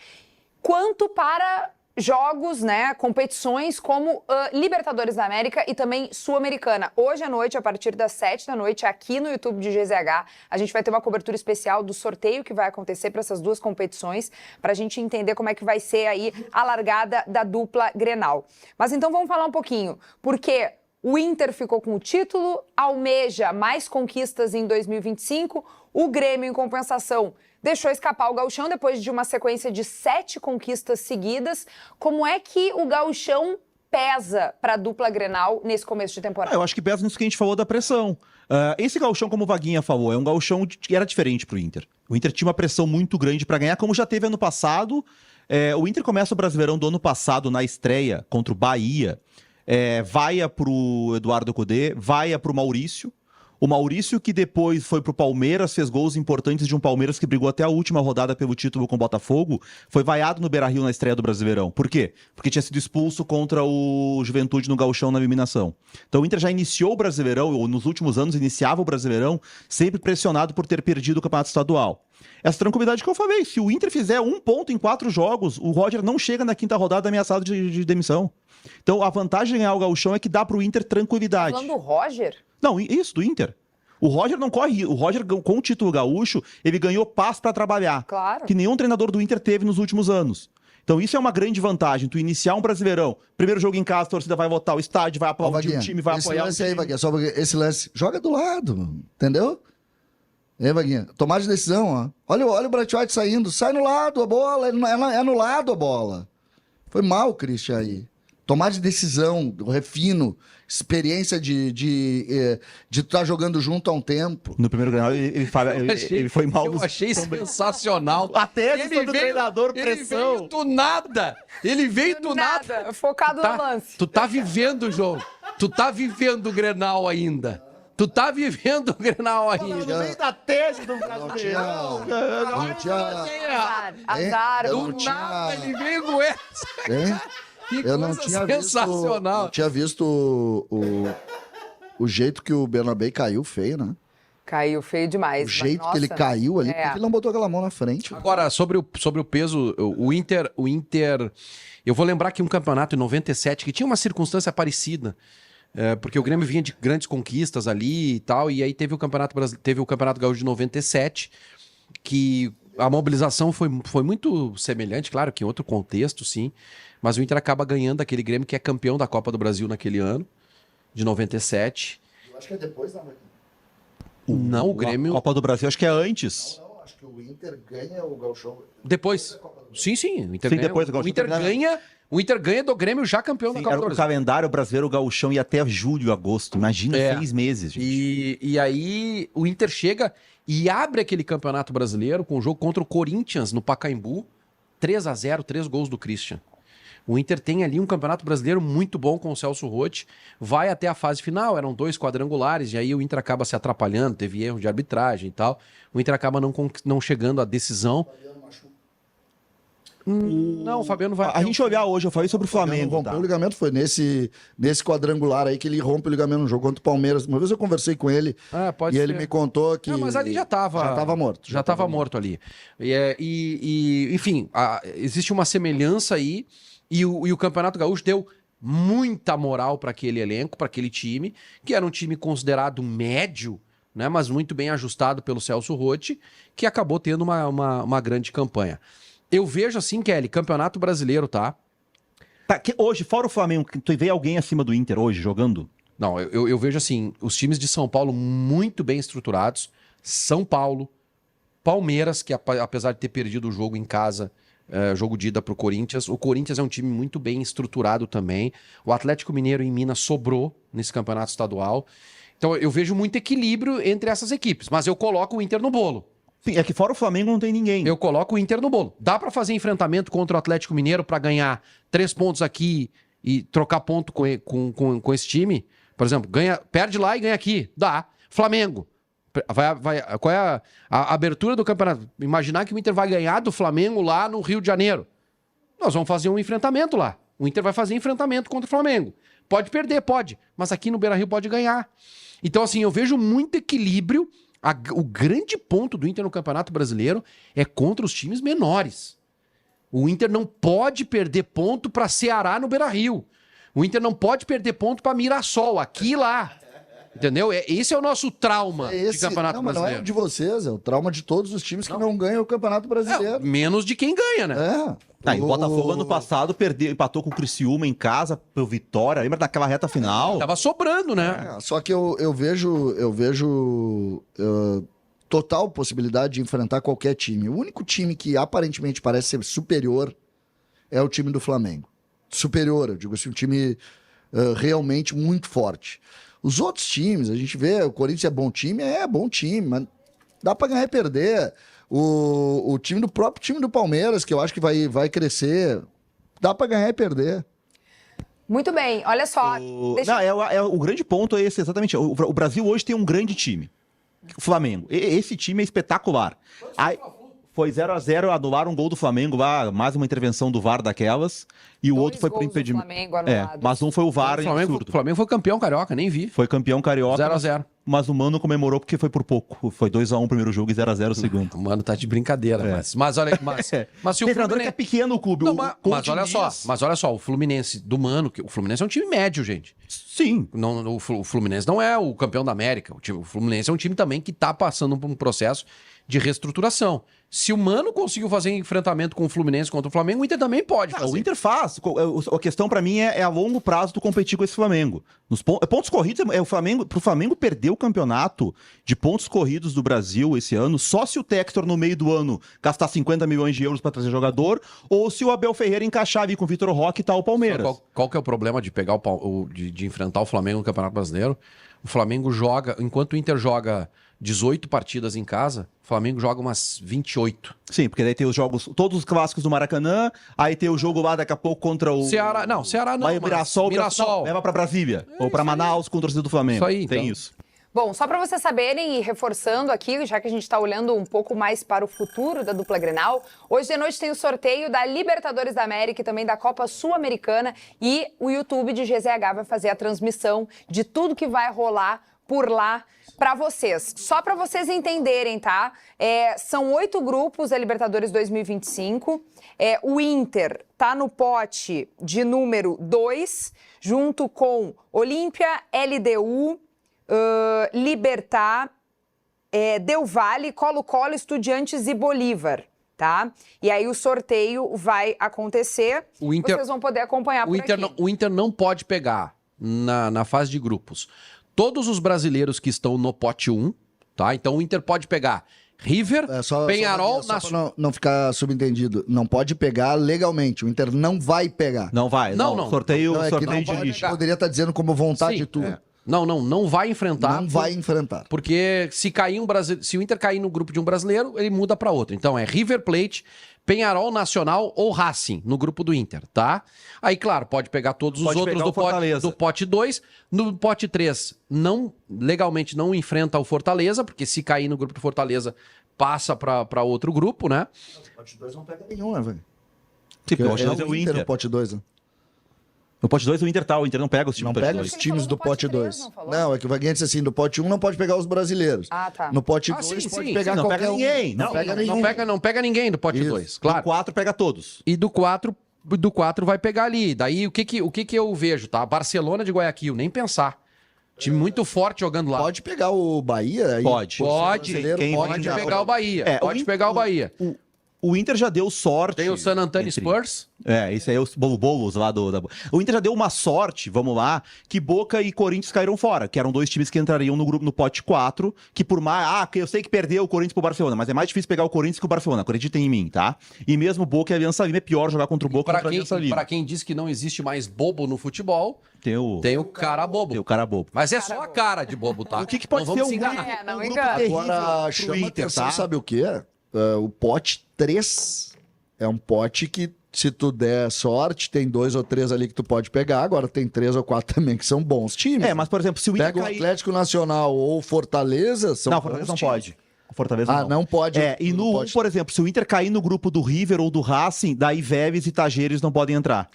quanto para jogos, né, competições como Libertadores da América e também Sul-Americana. Hoje à noite, a partir das 7 da noite, aqui no YouTube de GZH, a gente vai ter uma cobertura especial do sorteio que vai acontecer para essas 2 competições, para a gente entender como é que vai ser aí a largada da dupla Grenal. Mas então vamos falar um pouquinho, porque o Inter ficou com o título, almeja mais conquistas em 2025, O Grêmio, em compensação, deixou escapar o Gauchão depois de uma sequência de 7 conquistas seguidas. Como é que o Gauchão pesa para a dupla Grenal nesse começo de temporada? Eu acho que pesa nisso que a gente falou da pressão. Esse gauchão, como o Vaguinha falou, é um gauchão que era diferente pro Inter. O Inter tinha uma pressão muito grande para ganhar, como já teve ano passado. O Inter começa o Brasileirão do ano passado na estreia contra o Bahia. Vaia pro Eduardo Cudê, vaia pro Maurício. O Maurício, que depois foi pro Palmeiras, fez gols importantes de um Palmeiras que brigou até a última rodada pelo título com o Botafogo, foi vaiado no Beira-Rio na estreia do Brasileirão. Por quê? Porque tinha sido expulso contra o Juventude no Gauchão na eliminação. Então o Inter já iniciou o Brasileirão, ou nos últimos anos iniciava o Brasileirão, sempre pressionado por ter perdido o Campeonato Estadual. Essa tranquilidade que eu falei, se o Inter fizer 1 ponto em 4 jogos, o Roger não chega na quinta rodada ameaçado de demissão. Então a vantagem de ganhar o Gauchão é que dá pro Inter tranquilidade. Tá falando do Roger? Não, isso, do Inter. O Roger não corre. O Roger, com o título gaúcho, ele ganhou paz para trabalhar. Claro. Que nenhum treinador do Inter teve nos últimos anos. Então isso é uma grande vantagem. Tu iniciar um Brasileirão, primeiro jogo em casa, a torcida vai votar o estádio, vai aplaudir o time, vai apoiar o lance time. aí, Vaguinha, só porque esse lance, joga do lado, entendeu? Vaguinha, tomada de decisão, ó. Olha o Bright White saindo, sai no lado a bola, é no lado a bola. Foi mal, Christian, aí. Tomada de decisão, refino, experiência de estar jogando junto há um tempo. No primeiro Grenal, ele foi mal. Eu achei sensacional. Até ele do treinador, pressão. Ele veio do nada. Ele veio do nada. Focado no lance. Tu tá vivendo o jogo. Tu tá vivendo o Grenal ainda. Tu tá vivendo o Grenal ainda. No meio da tese do Brasileirão. Não tinha... Azar. Eu não Do tinha- nada ele veio com essa. Hein? Que Eu não coisa tinha sensacional. visto, o jeito que o Bernabé caiu feio, né? Caiu feio demais. O mas, jeito que ele nossa, caiu ali, é. porque ele não botou aquela mão na frente. Agora, sobre o peso, o Inter... Eu vou lembrar que um campeonato em 97, que tinha uma circunstância parecida, porque o Grêmio vinha de grandes conquistas ali e tal, e aí teve o Campeonato Gaúcho de 97, que a mobilização foi muito semelhante, claro que em outro contexto, sim, mas o Inter acaba ganhando aquele Grêmio que é campeão da Copa do Brasil naquele ano, de 97. Eu acho que é depois da... Não, o Grêmio... A Copa do Brasil, acho que é antes. Não, acho que o Inter ganha o Gauchão. Depois. Sim, o Inter Sim, ganha. depois do Gauchão O Inter ganha do Grêmio já campeão da Sim, Copa era do o Brasil. calendário brasileiro, o Gauchão ia até julho, agosto. Imagina, 6 meses, gente. E aí o Inter chega e abre aquele campeonato brasileiro com o jogo contra o Corinthians no Pacaembu, 3-0, 3 gols do Christian. O Inter tem ali um campeonato brasileiro muito bom com o Celso Roth, vai até a fase final, eram 2 quadrangulares, e aí o Inter acaba se atrapalhando, teve erro de arbitragem e tal. O Inter acaba não chegando à decisão. Não, o Fabiano vai... A gente olhar hoje, eu falei sobre o Flamengo. Rompeu Tá? o ligamento, foi nesse quadrangular aí que ele rompe o ligamento no jogo contra o Palmeiras. Uma vez eu conversei com ele pode e ser. ele me contou que... Não, mas ali já estava morto. Já estava morto ali. Enfim, existe uma semelhança aí, e o Campeonato Gaúcho deu muita moral para aquele elenco, para aquele time, que era um time considerado médio, né, mas muito bem ajustado pelo Celso Roth, que acabou tendo uma grande campanha. Eu vejo assim, Kelly, Campeonato Brasileiro, tá? Hoje, fora o Flamengo, tu vê alguém acima do Inter hoje jogando? Não, eu vejo assim, os times de São Paulo muito bem estruturados. São Paulo, Palmeiras, que apesar de ter perdido o jogo em casa, jogo de ida pro Corinthians, o Corinthians é um time muito bem estruturado também. O Atlético Mineiro em Minas sobrou nesse campeonato estadual. Então eu vejo muito equilíbrio entre essas equipes, mas eu coloco o Inter no bolo. Sim, é que fora o Flamengo não tem ninguém. Eu coloco o Inter no bolo. Dá pra fazer enfrentamento contra o Atlético Mineiro pra ganhar 3 pontos aqui e trocar ponto com esse time? Por exemplo, perde lá e ganha aqui. Dá. Flamengo. Qual é a abertura do campeonato? Imaginar que o Inter vai ganhar do Flamengo lá no Rio de Janeiro. Nós vamos fazer um enfrentamento lá. O Inter vai fazer enfrentamento contra o Flamengo. Pode perder, pode. Mas aqui no Beira-Rio pode ganhar. Então, assim, eu vejo muito equilíbrio. O grande ponto do Inter no Campeonato Brasileiro é contra os times menores. O Inter não pode perder ponto para Ceará no Beira-Rio. O Inter não pode perder ponto para Mirassol, aqui e lá. Entendeu? Esse é o nosso trauma de Campeonato não, mas Brasileiro. não é o de vocês, é o trauma de todos os times que não ganham o Campeonato Brasileiro. Menos de quem ganha, né? E o Botafogo ano passado empatou com o Criciúma em casa pelo Vitória. Lembra daquela reta final? Tava sobrando, né? Só que eu vejo total possibilidade de enfrentar qualquer time. O único time que aparentemente parece ser superior é o time do Flamengo. Superior, eu digo assim, um time realmente muito forte. Os outros times, a gente vê, o Corinthians é bom time, mas dá para ganhar e perder. O próprio time do Palmeiras, que eu acho que vai crescer, dá para ganhar e perder. Muito bem, olha só. O grande ponto é esse, exatamente. O Brasil hoje tem um grande time. O Flamengo. Esse time é espetacular. Aí, foi 0-0, anularam um gol do Flamengo lá, mais uma intervenção do VAR daquelas, e o outro foi por impedimento. Mas um foi o VAR. O Flamengo foi campeão carioca, nem vi. Foi campeão carioca. 0-0. Mas o Mano comemorou porque foi por pouco. Foi 2-1 o primeiro jogo e 0-0 o segundo. O Mano tá de brincadeira, mas olha, mas se o Fluminense é pequeno o clube. Não, mas olha só, o Fluminense do Mano, o Fluminense é um time médio, gente. Sim. Não, o Fluminense não é o campeão da América. O Fluminense é um time também que tá passando por um processo de reestruturação. Se o Mano conseguiu fazer enfrentamento com o Fluminense contra o Flamengo, o Inter também pode fazer. O Inter faz. A questão pra mim é a longo prazo tu competir com esse Flamengo. Nos pontos corridos, pro Flamengo perder o campeonato de pontos corridos do Brasil esse ano, só se o Textor no meio do ano gastar 50 milhões de euros pra trazer jogador, ou se o Abel Ferreira encaixar ali com o Vitor Roque e tal o Palmeiras. Qual que é o problema de pegar de enfrentar o Flamengo no Campeonato Brasileiro? O Flamengo joga, enquanto o Inter joga 18 partidas em casa, o Flamengo joga umas 28. Sim, porque daí tem os jogos, todos os clássicos do Maracanã, aí tem o jogo lá daqui a pouco contra o... Ceará não. Mirassol leva pra Brasília, ou pra Manaus com o torcedor do Flamengo. Isso aí, tem então. isso. Bom, só para vocês saberem e reforçando aqui, já que a gente está olhando um pouco mais para o futuro da dupla Grenal, hoje de noite tem o sorteio da Libertadores da América e também da Copa Sul-Americana e o YouTube de GZH vai fazer a transmissão de tudo que vai rolar por lá para vocês. Só para vocês entenderem, tá? São 8 grupos da Libertadores 2025. O Inter tá no pote de número 2, junto com Olímpia, LDU, Libertad, Del Valle, Colo-Colo, Estudiantes e Bolívar, tá? E aí o sorteio vai acontecer, vocês vão poder acompanhar por aqui. O Inter não pode pegar na fase de grupos todos os brasileiros que estão no pote 1, tá? Então o Inter pode pegar River, Peñarol... Só pra não ficar subentendido, não pode pegar legalmente, o Inter não vai pegar. Não vai, não. Sorteio de lixo. Poderia estar dizendo como vontade de tudo. Não vai enfrentar. Não vai enfrentar. Porque se o Inter cair no grupo de um brasileiro, ele muda para outro. Então é River Plate, Peñarol, Nacional ou Racing no grupo do Inter, tá? Aí, claro, pode pegar todos os outros do pote 2. No pote 3, legalmente não enfrenta o Fortaleza, porque se cair no grupo do Fortaleza, passa para outro grupo, né? No pote 2 não pega nenhum, né, velho? Tipo, é o Inter no pote 2, né? No pote 2 o Inter tá, o Inter não pega os times do pote 2. Não pega os times do pote 2. Não, é que o Vaguinha disse assim, do pote 1 não pode pegar os brasileiros. Ah, tá. No pote 2 pode pegar qualquer ninguém. Não pega ninguém. Não pega ninguém do pote 2, claro. Do 4 pega todos. E do 4 vai pegar ali. Daí o que eu vejo, tá? Barcelona de Guayaquil, nem pensar. Time muito forte jogando lá. Pode pegar o Bahia? Aí, pode pegar o Bahia. Pode pegar o Bahia. O Inter já deu sorte. Tem o San Antonio Spurs. Esse aí é os bolos lá O Inter já deu uma sorte, vamos lá, que Boca e Corinthians caíram fora, que eram 2 times que entrariam no grupo no pote 4, que por mais... eu sei que perdeu o Corinthians pro Barcelona, mas é mais difícil pegar o Corinthians que o Barcelona, acreditem em mim, tá? E mesmo Boca e Aliança Lima é pior jogar contra o Boca contra a Aliança Lima. Pra quem diz que não existe mais bobo no futebol, tem o cara bobo. Tem o cara bobo. Mas é só a cara de bobo, tá? O que pode ser um grupo Agora chama atenção, sabe o quê? O pote 3... É um pote que, se tu der sorte, tem 2 ou 3 ali que tu pode pegar. Agora tem 3 ou 4 também que são bons times. Mas, por exemplo, se o Inter pega o Atlético Nacional ou Fortaleza, são não, Fortaleza não pode. Fortaleza não pode. E no 1, por exemplo, se o Inter cair no grupo do River ou do Racing, daí Vélez e Tajeres não podem entrar.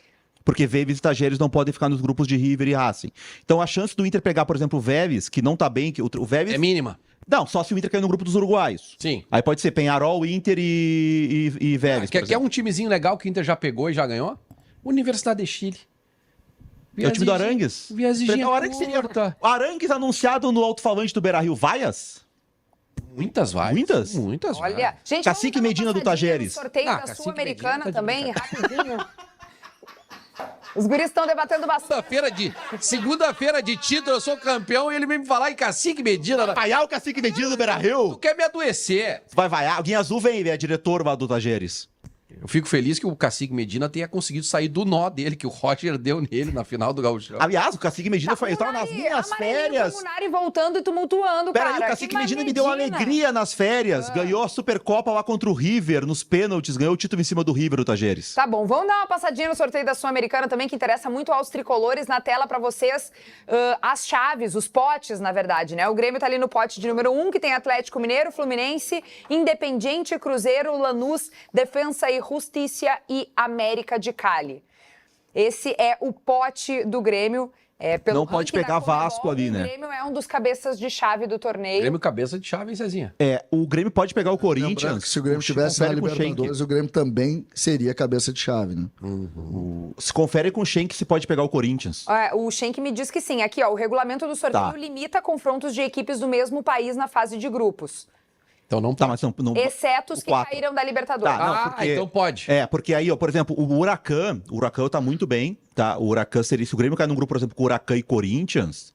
Porque Vélez e Tajeres não podem ficar nos grupos de River e Racing. Então a chance do Inter pegar, por exemplo, o Vélez, que não tá bem, que o Vélez... É mínima. Não, só se o Inter cair no grupo dos uruguaios. Sim. Aí pode ser Peñarol, Inter e Vélez. Quer um timezinho legal que o Inter já pegou e já ganhou? Universidade de Chile. É o time do Arangues? Viazinha curta. Arangues anunciado no alto-falante do Beira-Rio. Vaias? Muitas vaias. Muitas vaias. Olha, gente, Cacique vamos dar uma Medina do passadinha Tajeres. no sorteio da Cacique Sul-Americana Medina tá de também, rapidinho. Os guris estão debatendo bastante. Segunda-feira de título, eu sou campeão e ele vem me falar em Cacique Medina. Vaiar o Cacique Medina do Beira-Rio? Tu quer me adoecer? Vai vaiar. Alguém azul vem, é diretor lá do Tajeres. Eu fico feliz que o Cacique Medina tenha conseguido sair do nó dele, que o Roger deu nele na final do Gauchão. Aliás, o Cacique Medina foi estava nas minhas férias. O Munari voltando e tumultuando, Peraí, cara. o Cacique Medina me deu Medina. alegria nas férias. Ganhou a Supercopa lá contra o River, nos pênaltis. Ganhou o título em cima do River, o Tajeres. Tá bom, vamos dar uma passadinha no sorteio da Sul-Americana também, que interessa muito aos tricolores. Na tela pra vocês, as chaves, os potes, na verdade, né? O Grêmio tá ali no pote de número 1, que tem Atlético Mineiro, Fluminense, Independiente, Cruzeiro, Lanús, Defensa e Justiça e América de Cali. Esse é o pote do Grêmio. Pelo Não pode ranking da pegar Conmebol, Vasco ali, né? O Grêmio é um dos cabeças de chave do torneio. Grêmio cabeça de chave, hein, Cezinha? O Grêmio pode pegar o Lembrando Corinthians. que se o Grêmio tivesse na confere com o Schenck. Libertadores, o Grêmio também seria cabeça de chave, né? Se confere com o Schenck se pode pegar o Corinthians. O Schenck me diz que sim. Aqui, ó, o regulamento do sorteio Tá. limita confrontos de equipes do mesmo país na fase de grupos, Então não Tá, pode. mas não, exceto os o que quatro. caíram da Libertadores. Tá, não, porque- então pode. Porque aí, ó, por exemplo, o Huracan tá muito bem, tá? O Huracan seria, se o Grêmio cair num grupo, por exemplo, com o Huracan e Corinthians,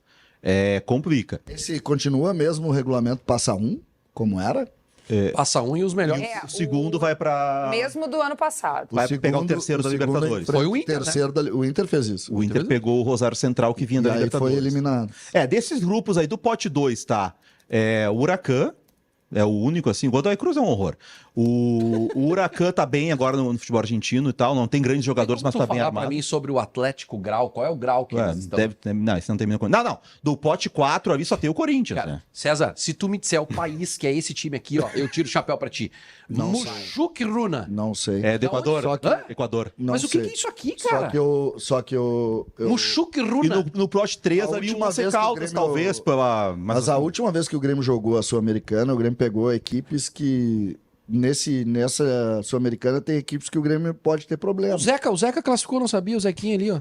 complica. Esse continua mesmo o regulamento passa um, como era? Passa um e os melhores. O segundo vai pra... Mesmo do ano passado. Vai pegar o terceiro da segundo Libertadores. enfrenta Foi o Inter, terceiro o Inter fez isso. O Inter pegou o Rosário Central que vinha E da aí Libertadores. foi eliminado. Desses grupos aí, do pote 2, tá? O Huracan, é o único, assim. O Godoy Cruz é um horror. O Huracan tá bem agora no futebol argentino e tal. Não tem grandes jogadores, mas Como tá tu bem falar armado. pra mim sobre o Atlético Grau, qual é o grau que eles estão? Não, esse não termina com... Não. Do pote 4 ali só tem o Corinthians, Cara, né? César, se tu me disser o país que é esse time aqui, ó, eu tiro o chapéu pra ti. Não Muxuque Runa. Não sei. Do Equador? Só que- Hã? Equador. Não Mas o que sei. é isso aqui, cara? Só que eu Muxuque E Runa. no pote 3 A ali o última Once vez que o Caldas, Grêmio- talvez, Mas a última vez que o Grêmio jogou a Sul-Americana, o Grêmio pegou equipes que nessa Sul-Americana tem equipes que o Grêmio pode ter problema. O Zeca classificou, não sabia? O Zequinha ali, ó.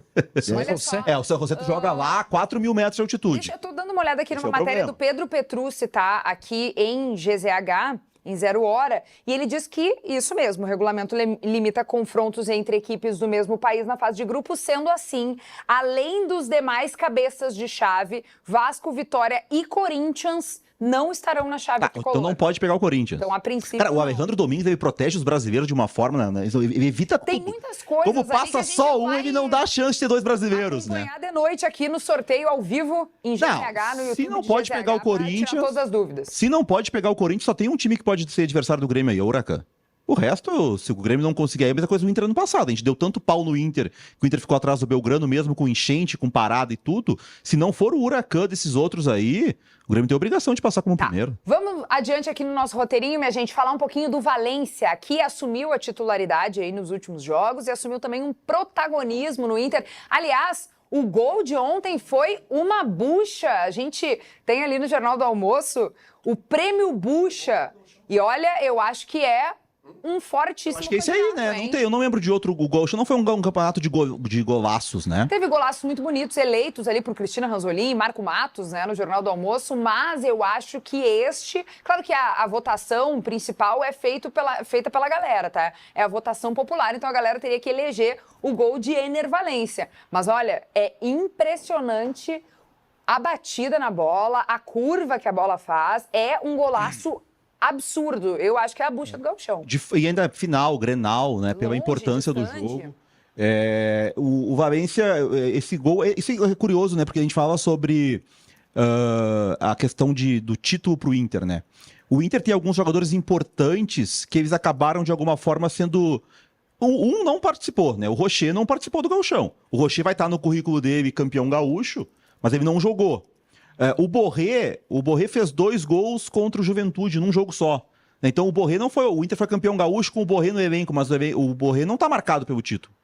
Olha só. O São José joga lá a 4 mil metros de altitude. Eu tô dando uma olhada aqui Esse numa é o matéria problema. do Pedro Petrucci, tá? Aqui em GZH, em 0 hora, e ele diz que isso mesmo, o regulamento limita confrontos entre equipes do mesmo país na fase de grupo, sendo assim, além dos demais cabeças de chave, Vasco, Vitória e Corinthians não estarão na chave tricolor. Então não pode pegar o Corinthians. Então, a princípio, Cara, o não. Alejandro Domingues, ele protege os brasileiros de uma forma, né? Ele evita Tem tudo. muitas coisas Como ali que passa a gente só um, vai ele não dá chance de ter dois brasileiros, né? acompanhar de noite aqui no sorteio ao vivo em GZH, no YouTube se não de pode GZH, pegar o pra tirar Corinthians- todas as dúvidas. Se não pode pegar o Corinthians, só tem um time que pode ser adversário do Grêmio aí, é o Huracan. O resto, se o Grêmio não conseguir aí, é a mesma coisa do Inter ano passado. A gente deu tanto pau no Inter, que o Inter ficou atrás do Belgrano, mesmo com enchente, com parada e tudo. Se não for o Huracan desses outros aí, o Grêmio tem obrigação de passar como primeiro. Vamos adiante aqui no nosso roteirinho, minha gente, falar um pouquinho do Valência, que assumiu a titularidade aí nos últimos jogos e assumiu também um protagonismo no Inter. Aliás, o gol de ontem foi uma bucha. A gente tem ali no Jornal do Almoço o prêmio bucha. E olha, eu acho que é um fortíssimo Acho que é esse aí, né? hein? Não tem, eu não lembro de outro gol. Não foi um campeonato de golaços, né? Teve golaços muito bonitos, eleitos ali por Cristina Ranzolin e Marco Matos, né, no Jornal do Almoço, mas eu acho que claro que a votação principal é feita pela galera, tá? É a votação popular, então a galera teria que eleger o gol de Ener Valência. Mas olha, é impressionante a batida na bola, a curva que a bola faz, é um golaço absurdo. Eu acho que é a bucha do gauchão. E ainda final, Grenal, né? Pela Longe, importância do distante. jogo. O Valência, esse gol, isso é curioso, né? Porque a gente fala sobre a questão do título pro Inter, né? O Inter tem alguns jogadores importantes que eles acabaram de alguma forma sendo... Um não participou, né? O Rocher não participou do gauchão. O Rocher vai estar no currículo dele campeão gaúcho, mas ele não jogou. O Borré fez 2 gols contra o Juventude num jogo só. Então o Borré não foi... O Inter foi campeão gaúcho com o Borré no elenco, mas o Borré não tá marcado pelo título.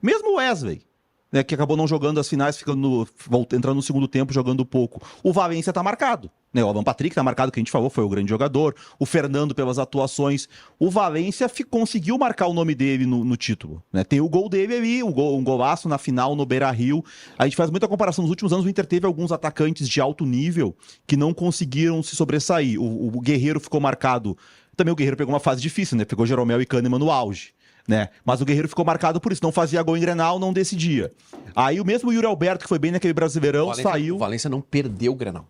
Mesmo o Wesley, né, que acabou não jogando as finais, entrando no segundo tempo, jogando pouco. O Valência tá marcado. Né? O Alan Patrick tá marcado, que a gente falou, foi o grande jogador. O Fernando pelas atuações. O Valência conseguiu marcar o nome dele no título. Né? Tem o gol dele ali, um golaço na final no Beira-Rio. A gente faz muita comparação. Nos últimos anos o Inter teve alguns atacantes de alto nível que não conseguiram se sobressair. O Guerreiro ficou marcado. Também o Guerreiro pegou uma fase difícil, né? Pegou Jeromel e Kahneman no auge. né? Mas o Guerreiro ficou marcado por isso, não fazia gol em Grenal, não decidia. Aí o mesmo Yuri Alberto, que foi bem naquele Brasileirão, saiu... O Valência não perdeu o Grenal.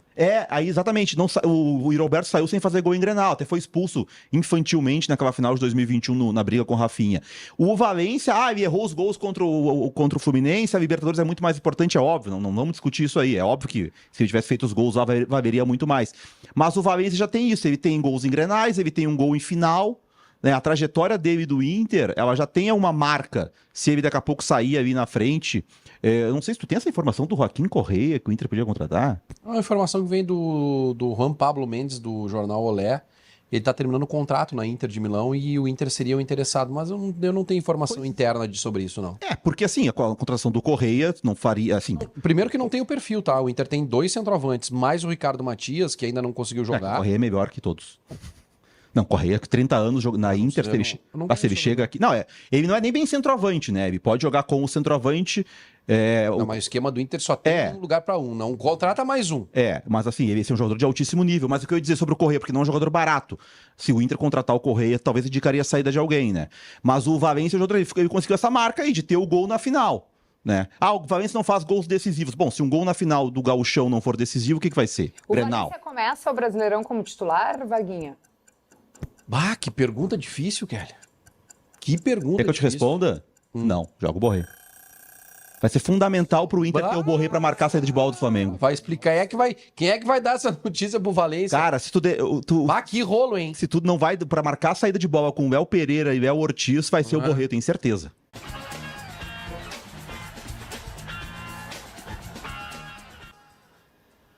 Aí exatamente, o Yuri Alberto saiu sem fazer gol em Grenal, até foi expulso infantilmente naquela final de 2021 na briga com o Rafinha. O Valência, ele errou os gols contra o Fluminense, a Libertadores é muito mais importante, é óbvio, não vamos discutir isso aí, é óbvio que se ele tivesse feito os gols lá, valeria muito mais. Mas o Valência já tem isso, ele tem gols em Grenais, ele tem um gol em final... Né, a trajetória dele do Inter, ela já tem uma marca. Se ele daqui a pouco sair ali na frente. Eu não sei se tu tem essa informação do Joaquim Correia que o Inter podia contratar. É uma informação que vem do Juan Pablo Mendes, do jornal Olé. Ele tá terminando o contrato na Inter de Milão e o Inter seria o interessado, mas eu não tenho informação interna sobre isso, não. Porque assim, a contratação do Correia não faria, assim... Primeiro que não tem o perfil, tá? O Inter tem 2 centroavantes, mais o Ricardo Matias, que ainda não conseguiu jogar. O Correia é melhor que todos. Não, Correia, 30 anos na Inter, se ele chega aqui... Não, ele não é nem bem centroavante, né? Ele pode jogar com o centroavante... Mas o esquema do Inter só tem um lugar para um, não contrata mais um. Mas assim, ele é um jogador de altíssimo nível. Mas o que eu ia dizer sobre o Correia, porque não é um jogador barato. Se o Inter contratar o Correia, talvez indicaria a saída de alguém, né? Mas o Valência, ele conseguiu essa marca aí de ter o gol na final, né? O Valência não faz gols decisivos. Bom, se um gol na final do Gauchão não for decisivo, o que vai ser? O Grenal. Valência começa o Brasileirão como titular, Vaguinha? Que pergunta difícil, Kelly. Que pergunta Quer que eu te responda? Não, joga o Borré. Vai ser fundamental pro Inter ter o Borré pra marcar a saída de bola do Flamengo. Vai explicar quem é que vai dar essa notícia pro Valência? Cara, se tu... que rolo, hein? Se tu não vai pra marcar a saída de bola com o El Pereira e o El Ortiz, vai ser o Borré, tenho certeza.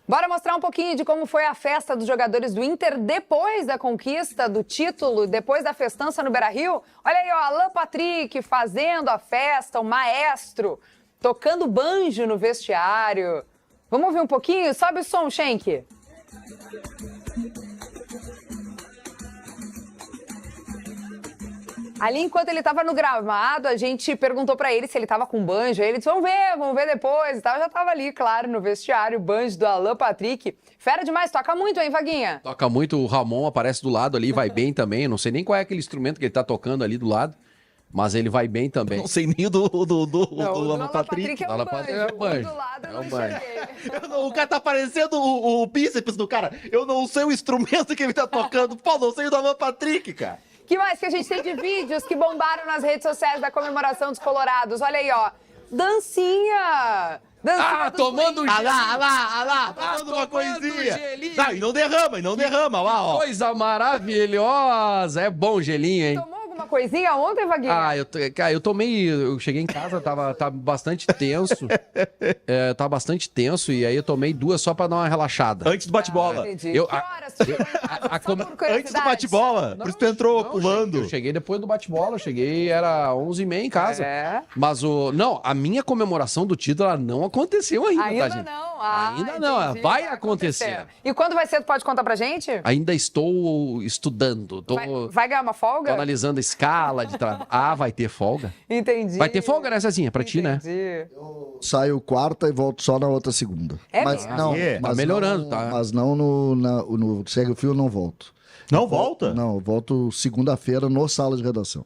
Bora mostrar um pouquinho de como foi a festa dos jogadores do Inter depois da conquista do título, depois da festança no Beira-Rio. Olha aí, ó, Alan Patrick fazendo a festa, o maestro, tocando banjo no vestiário. Vamos ouvir um pouquinho? Sobe o som, Schenk. Ali, enquanto ele estava no gramado, a gente perguntou para ele se ele estava com banjo. Aí ele disse, vamos ver depois e tal. Já estava ali, claro, no vestiário, o banjo do Alan Patrick. Fera demais, toca muito, hein, Vaguinha? Toca muito, o Ramon aparece do lado ali, vai bem também. Não sei nem qual é aquele instrumento que ele tá tocando ali do lado, mas ele vai bem também. Não sei nem do Alan Patrick. É o banjo. Do lado eu É o não banjo. cheguei. O cara tá parecendo o bíceps do cara. Eu não sei o instrumento que ele tá tocando. Pô, não sei o do Alan Patrick, cara. Que mais que a gente tem de vídeos que bombaram nas redes sociais da comemoração dos Colorados? Olha aí, ó. Dancinha! Dancinha dos tomando Corinthians. lá, tomando uma coisinha. gelinho. Não, e não derrama, lá, ó. Coisa maravilhosa. É bom gelinho, hein? Tomou alguma coisinha ontem, Vaguinha? Eu tomei. Eu cheguei em casa, tava bastante tenso. Tava bastante tenso, e aí eu tomei 2 só pra dar uma relaxada. Antes do bate-bola. Entendi. eu- Que horas tu chegou em casa? Só por Antes do curiosidade. bate-bola. Por isso tu entrou pulando. Eu cheguei depois do bate-bola, era 11h30 em casa. É. Mas a minha comemoração do título ela não aconteceu ainda, tá, Ainda gente? não. Ainda não, entendi. vai acontecer. E quando vai ser, tu pode contar pra gente? Ainda estou estudando, Vai ganhar uma tô folga? analisando a escala de trabalho. Vai ter folga? Entendi. Vai ter folga, né, Cezinha? Pra ti, né? Entendi. Saio quarta e volto só na outra segunda. É mas mesmo? não, Tá mas melhorando, não, tá? Mas não no Segue o Fio eu não volto. Não volta? Não, eu volto segunda-feira no Sala de Redação.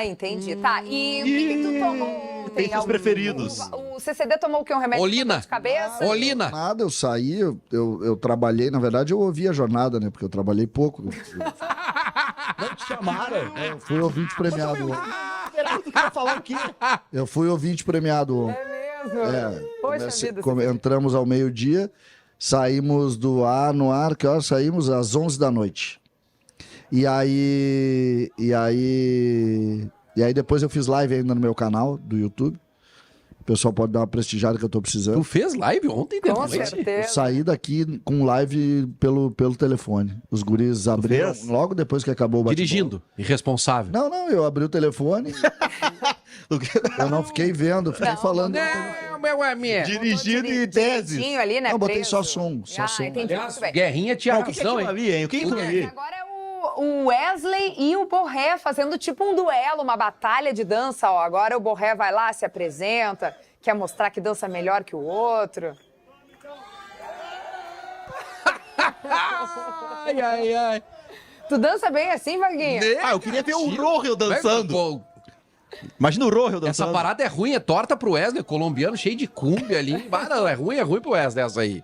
Entendi. Tá, e o que tu tomou? Tem seus preferidos. O CCD tomou o quê? Um remédio Olina. de cabeça? Olina. Nada, eu saí, eu trabalhei, na verdade eu ouvi a jornada, né? Porque eu trabalhei pouco. Não te chamaram. Eu fui ouvinte premiado ontem. Será que tu quer falar o quê? Eu fui ouvinte premiado ontem. É mesmo? Poxa vida. Entramos ao meio-dia, saímos do ar no ar, que horas saímos? Às 11 da noite. E aí depois eu fiz live ainda no meu canal do YouTube. O pessoal pode dar uma prestigiada que eu tô precisando. Tu fez live ontem de Com noite? Eu certeza. saí daqui com live pelo telefone. Os guris abriram fez? logo depois que acabou o bate-bola. Dirigindo, irresponsável. Não, eu abri o telefone. Eu não fiquei vendo, fiquei falando. meu amigo. Dirigindo em teses. Direitinho ali, né? Não, botei preso. só som, só som. Entendi muito bem. Guerrinha tinha O que é razão, aquilo hein? ali, hein? O que é aquilo ali? Agora é o Wesley e o Borré fazendo tipo um duelo, uma batalha de dança, ó. Agora o Borré vai lá, se apresenta, quer mostrar que dança melhor que o outro. Ai. Tu dança bem assim, Vaguinha? Eu queria ver o Rohel dançando. Imagina o Rojo dançando. Essa parada é ruim, é torta pro Wesley, colombiano, cheio de cumbia ali. Ah, não, é ruim pro Wesley essa aí.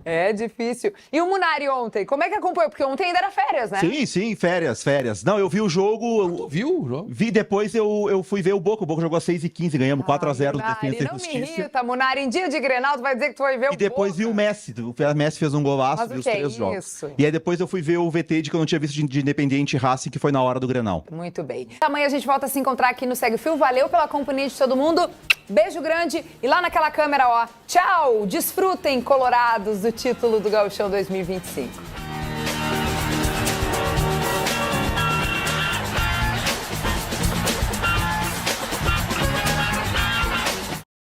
É difícil. E o Munari ontem, como é que acompanhou? Porque ontem ainda era férias, né? Sim, férias. Não, eu vi o jogo... Tu viu o jogo? Vi depois, eu fui ver o Boca. O Boca jogou às 6h15, ganhamos 4-0 do Defensa e não me Justiça. irrita, Munari. Em dia de Grenal, tu vai dizer que tu vai ver o E depois vi o Messi. O Messi fez um golaço, Mas vi o os que é 3 jogos. isso? E aí depois eu fui ver o VT de que eu não tinha visto de Independiente e Racing, que foi na hora do Grenal. Muito bem. Amanhã a gente volta a se encontrar aqui no Segue o Fio. Valeu pela companhia de todo mundo. Beijo grande. E lá naquela câmera, ó, tchau. Desfrutem, colorados, do título do Gauchão 2025.